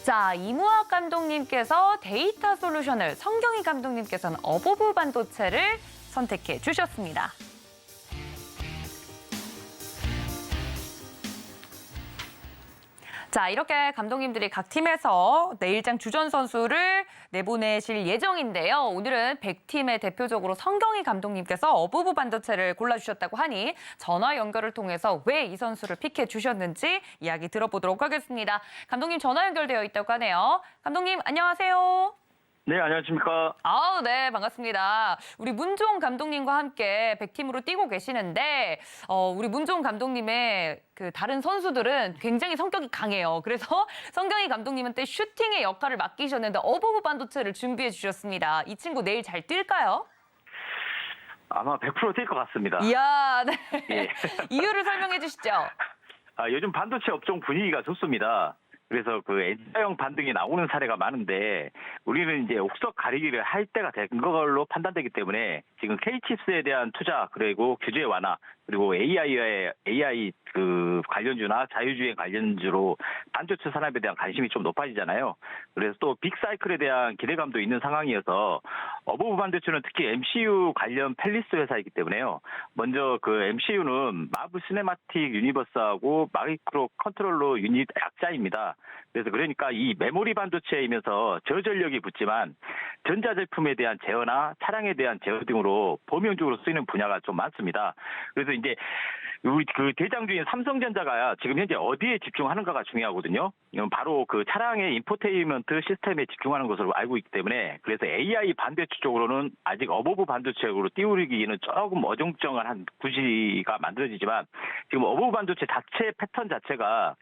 자, 이무학 감독님께서 데이터 솔루션을, 성경희 감독님께서는 어보브 반도체를 선택해 주셨습니다. 자, 이렇게 감독님들이 각 팀에서 내일장 주전 선수를 내보내실 예정인데요. 오늘은 100팀의 대표적으로 성경희 감독님께서 어부부 반도체를 골라주셨다고 하니 전화 연결을 통해서 왜 이 선수를 픽해 주셨는지 이야기 들어보도록 하겠습니다. 감독님 전화 연결되어 있다고 하네요. 감독님 안녕하세요. 네, 안녕하십니까. 네, 반갑습니다. 우리 문종 감독님과 함께 100팀으로 뛰고 계시는데 우리 문종 감독님의 그 다른 선수들은 굉장히 성격이 강해요. 그래서 성경희 감독님한테 슈팅의 역할을 맡기셨는데 어버브 반도체를 준비해 주셨습니다. 이 친구 내일 잘 뛸까요? 아마 100% 뛸 것 같습니다. 이야, 네. 예. 이유를 설명해 주시죠. 요즘 반도체 업종 분위기가 좋습니다. 그래서 그 N자형 반등이 나오는 사례가 많은데 우리는 이제 옥석 가리기를 할 때가 된 걸로 판단되기 때문에 지금 K칩스에 대한 투자 그리고 규제 완화 그리고 AI 그 관련주나 자유주행 관련주로 반도체 산업에 대한 관심이 좀 높아지잖아요. 그래서 또 빅사이클에 대한 기대감도 있는 상황이어서 어버브 반도체는 특히 MCU 관련 펠리스 회사이기 때문에요. 먼저 그 MCU는 마블 시네마틱 유니버스하고 마이크로 컨트롤러 유닛 약자입니다. 그래서 그러니까 이 메모리 반도체이면서 저전력이 붙지만 전자제품에 대한 제어나 차량에 대한 제어 등으로 범용적으로 쓰이는 분야가 좀 많습니다. 그래서 이제 우리 그 대장주인 삼성전자가 지금 현재 어디에 집중하는가가 중요하거든요. 바로 그 차량의 인포테인먼트 시스템에 집중하는 것으로 알고 있기 때문에 그래서 AI 반도체 쪽으로는 아직 어버브 반도체로 띄우기는 조금 어정쩡한 구시가 만들어지지만 지금 어버브 반도체 자체 패턴 자체가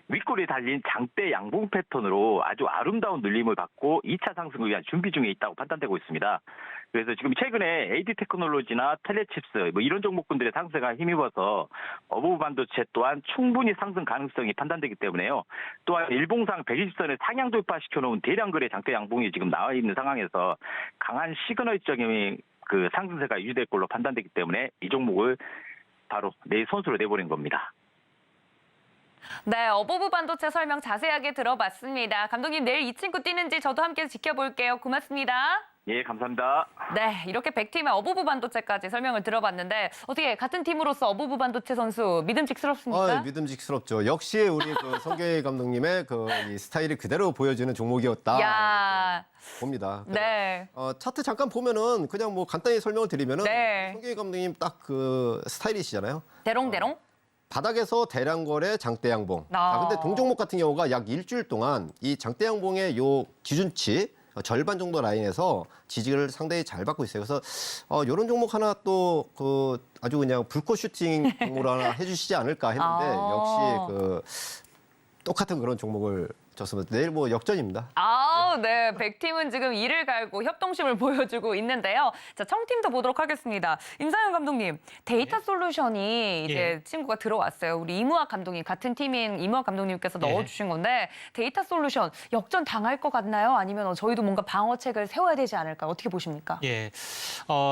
윗골이 달린 장대 양봉 패턴으로 아주 아름다운 눌림을 받고 2차 상승을 위한 준비 중에 있다고 판단되고 있습니다. 그래서 지금 최근에 AD 테크놀로지나 텔레칩스 뭐 이런 종목군들의 상승에 힘입어서 어버브 반도체 또한 충분히 상승 가능성이 판단되기 때문에요. 또한 일봉상 120선을 상향 돌파시켜 놓은 대량 거래 장대 양봉이 지금 나와 있는 상황에서 강한 시그널적인 그 상승세가 유지될 걸로 판단되기 때문에 이 종목을 바로 내일 선수로 내보낸 겁니다. 네, 어버브 반도체 설명 자세하게 들어봤습니다. 감독님 내일 이 친구 뛰는지 저도 함께 지켜볼게요. 고맙습니다. 예, 감사합니다. 네, 이렇게 100팀의 어버브 반도체까지 설명을 들어봤는데 어떻게 같은 팀으로서 어버브 반도체 선수 믿음직스럽습니까? 믿음직스럽죠. 역시 우리 그 성계 감독님의 그 이 스타일이 그대로 보여지는 종목이었다. 야, 봅니다. 네. 차트 잠깐 보면은 그냥 뭐 간단히 설명을 드리면은 네. 성계 감독님 딱 그 스타일이시잖아요. 대롱대롱. 바닥에서 대량 거래 장대 양봉. 아. 자, 근데 동종목 같은 경우가 약 일주일 동안 이 장대 양봉의 요 기준치 절반 정도 라인에서 지지를 상당히 잘 받고 있어요. 그래서 이런 종목 하나 또 그 아주 그냥 불꽃 슈팅 종목을 하나 해주시지 않을까 했는데 역시 그 똑같은 그런 종목을 줬습니다. 내일 뭐 역전입니다. 네. 100팀은 지금 이를 갈고 협동심을 보여주고 있는데요. 자, 청팀도 보도록 하겠습니다. 임상현 감독님, 데이터 솔루션이 이제 친구가 들어왔어요. 우리 이무학 감독님, 같은 팀인 이무학 감독님께서 넣어주신 건데 데이터 솔루션 역전 당할 것 같나요? 아니면 저희도 뭔가 방어책을 세워야 되지 않을까? 어떻게 보십니까? 예,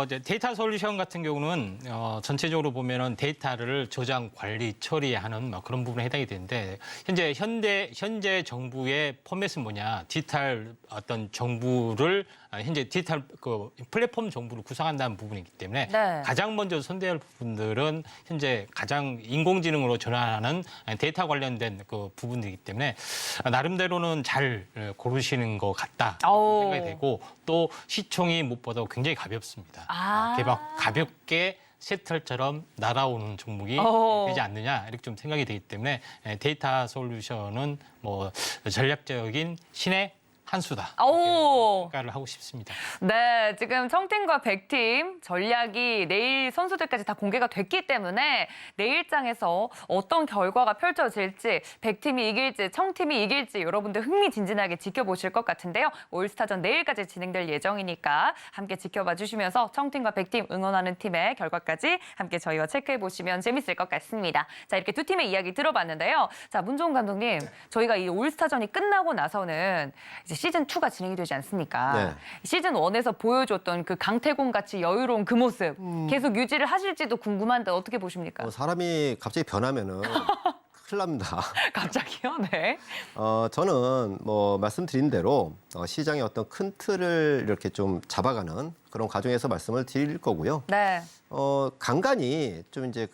이제 데이터 솔루션 같은 경우는 전체적으로 보면은 데이터를 저장, 관리, 처리하는 뭐 그런 부분에 해당이 되는데 현재 정부의 포맷은 뭐냐? 디지털 어떤 정부를 현재 디지털 그 플랫폼 정부를 구성한다는 부분이기 때문에 네. 가장 먼저 손대할 부분들은 현재 가장 인공지능으로 전환하는 데이터 관련된 그 부분이기 때문에 나름대로는 잘 고르시는 것 같다 생각이 되고 또 시총이 무엇보다 굉장히 가볍습니다. 가볍게 셔틀처럼 날아오는 종목이 되지 않느냐 이렇게 좀 생각이 되기 때문에 데이터 솔루션은 뭐 전략적인 신의 한 수다. 평가를 하고 싶습니다. 네, 지금 청팀과 100팀 전략이 내일 선수들까지 다 공개가 됐기 때문에 내일장에서 어떤 결과가 펼쳐질지 100팀이 이길지 청팀이 이길지 여러분들 흥미진진하게 지켜보실 것 같은데요. 올스타전 내일까지 진행될 예정이니까 함께 지켜봐 주시면서 청팀과 100팀 응원하는 팀의 결과까지 함께 저희와 체크해 보시면 재밌을 것 같습니다. 자, 이렇게 두 팀의 이야기 들어봤는데요. 자, 문종훈 감독님, 저희가 이 올스타전이 끝나고 나서는 이제 시즌2가 진행이 되지 않습니까? 네. 시즌1에서 보여줬던 그 강태공 같이 여유로운 그 모습 계속 유지를 하실지도 궁금한데 어떻게 보십니까? 사람이 갑자기 변하면은 큰일 납니다. 갑자기요? 네. 저는 뭐 말씀드린 대로 시장의 어떤 큰 틀을 이렇게 좀 잡아가는 그런 과정에서 말씀을 드릴 거고요. 네. 간간히 좀 이제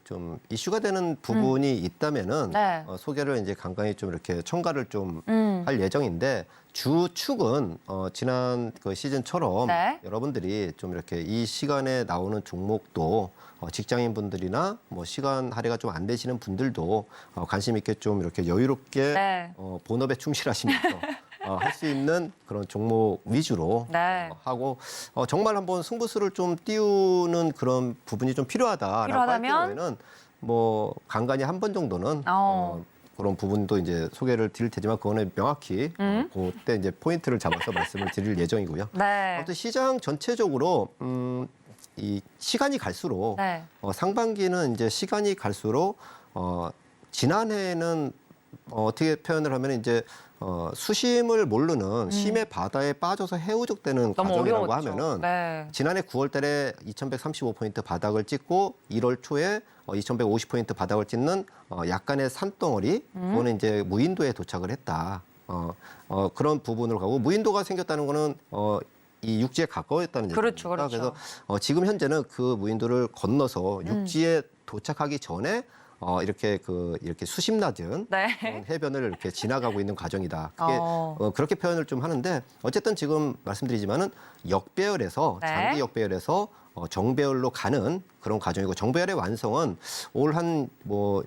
좀 이슈가 되는 부분이 있다면은 네. 소개를 이제 간간히 좀 이렇게 첨가를 좀 할 예정인데 주축은 지난 그 시즌처럼 네. 여러분들이 좀 이렇게 이 시간에 나오는 종목도 직장인분들이나 뭐 시간 할애가 좀 안 되시는 분들도 관심 있게 좀 이렇게 여유롭게 네. 본업에 충실하시면서 할 수 있는 그런 종목 위주로 네. 하고 정말 한번 승부수를 좀 띄우는 그런 부분이 좀 필요하다라고 할 필요하다면? 경우에는 뭐 간간히 한 번 정도는 그런 부분도 이제 소개를 드릴 테지만 그거는 명확히 그때 이제 포인트를 잡아서 말씀을 드릴 예정이고요. 네. 아무튼 시장 전체적으로 이 시간이 갈수록 네. 상반기는 이제 시간이 갈수록 지난해에는 어떻게 표현을 하면 이제 수심을 모르는 심의 바다에 빠져서 해우적되는 너무 과정이라고 어려웠죠. 하면은 네. 지난해 9월 달에 2135포인트 바닥을 찍고 1월 초에 2150포인트 바닥을 찍는 약간의 산덩어리, 그거는 이제 무인도에 도착을 했다. 그런 부분으로 가고 무인도가 생겼다는 거는 이 육지에 가까웠다는 그렇죠, 얘기입니다. 그렇죠. 그래서 지금 현재는 그 무인도를 건너서 육지에 도착하기 전에 이렇게 수심 낮은 네. 그런 해변을 이렇게 지나가고 있는 과정이다. 그게 그렇게 표현을 좀 하는데 어쨌든 지금 말씀드리지만은 역배열에서 네. 장기 역배열에서 정배열로 가는 그런 과정이고 정배열의 완성은 올 한 뭐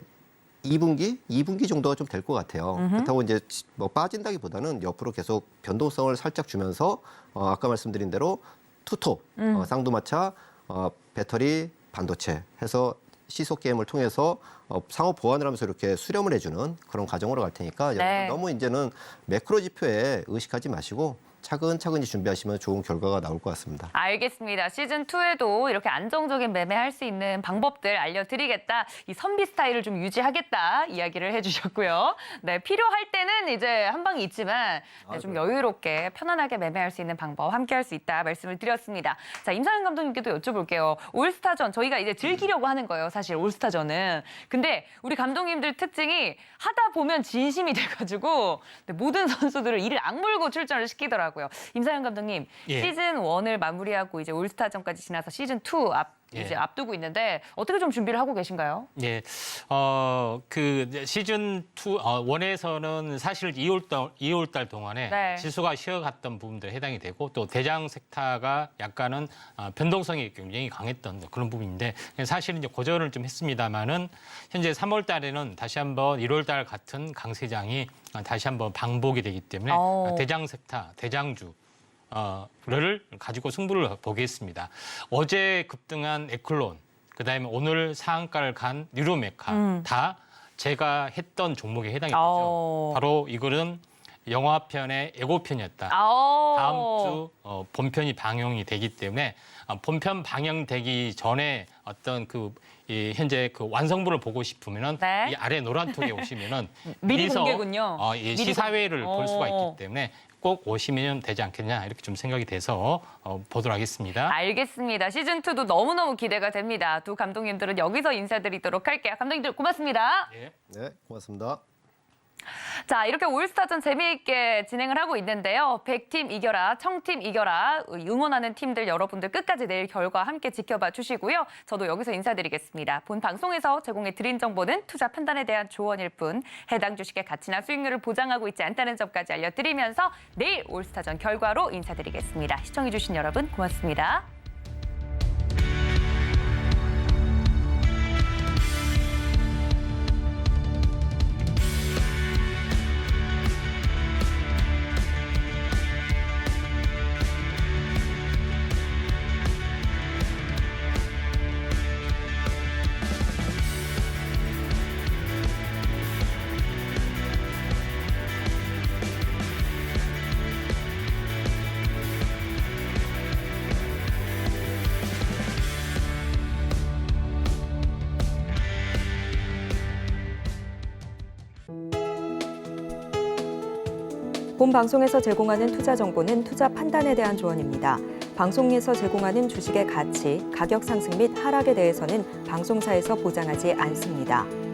2분기 정도가 좀 될 것 같아요. 그렇다고 이제 뭐 빠진다기보다는 옆으로 계속 변동성을 살짝 주면서 아까 말씀드린 대로 투톱, 쌍두마차, 배터리, 반도체 해서 시속 게임을 통해서 상호 보완을 하면서 이렇게 수렴을 해주는 그런 과정으로 갈 테니까 네. 여러분 너무 이제는 매크로 지표에 의식하지 마시고 차근차근히 준비하시면 좋은 결과가 나올 것 같습니다. 알겠습니다. 시즌2에도 이렇게 안정적인 매매할 수 있는 방법들 알려드리겠다. 이 선비 스타일을 좀 유지하겠다 이야기를 해주셨고요. 네, 필요할 때는 이제 한 방이 있지만 네, 좀 여유롭게 편안하게 매매할 수 있는 방법 함께할 수 있다 말씀을 드렸습니다. 자, 임상현 감독님께도 여쭤볼게요. 올스타전 저희가 이제 즐기려고 하는 거예요. 사실 올스타전은. 근데 우리 감독님들 특징이 하다 보면 진심이 돼가지고 모든 선수들을 이를 악물고 출전을 시키더라고요. 임상현 감독님, 예. 시즌 1을 마무리하고 이제 올스타전까지 지나서 시즌 2 이제 앞두고 있는데 어떻게 좀 준비를 하고 계신가요? 예, 그 시즌 1에서는 사실 2월 달 동안에 네. 지수가 쉬어갔던 부분들 해당이 되고 또 대장 섹타가 약간은 변동성이 굉장히 강했던 그런 부분인데 사실 이제 고전을 좀 했습니다만은 현재 3월 달에는 다시 한번 1월 달 같은 강세장이 다시 한번 방복이 되기 때문에 대장 섹타, 대장주 를 가지고 승부를 보겠습니다. 어제 급등한 에클론, 그다음에 오늘 상한가를 간 뉴로메카 다 제가 했던 종목에 해당이 되죠. 바로 이거는 영화편의 예고편이었다. 다음 주 본편이 방영이 되기 때문에 본편 방영되기 전에 어떤 현재 그 완성본을 보고 싶으면은 네. 이 아래 노란 톡에 오시면은 미리 미리서 공개군요. 이 시사회를 볼 수가 있기 때문에 꼭 오시면 되지 않겠냐 이렇게 좀 생각이 돼서 보도록 하겠습니다. 알겠습니다. 시즌2도 너무너무 기대가 됩니다. 두 감독님들은 여기서 인사드리도록 할게요. 감독님들 고맙습니다. 예. 네, 고맙습니다. 자, 이렇게 올스타전 재미있게 진행을 하고 있는데요. 100팀 이겨라, 1000팀 이겨라 응원하는 팀들 여러분들 끝까지 내일 결과 함께 지켜봐 주시고요. 저도 여기서 인사드리겠습니다. 본 방송에서 제공해 드린 정보는 투자 판단에 대한 조언일 뿐 해당 주식의 가치나 수익률을 보장하고 있지 않다는 점까지 알려드리면서 내일 올스타전 결과로 인사드리겠습니다. 시청해 주신 여러분 고맙습니다. 본 방송에서 제공하는 투자 정보는 투자 판단에 대한 조언입니다. 방송에서 제공하는 주식의 가치, 가격 상승 및 하락에 대해서는 방송사에서 보장하지 않습니다.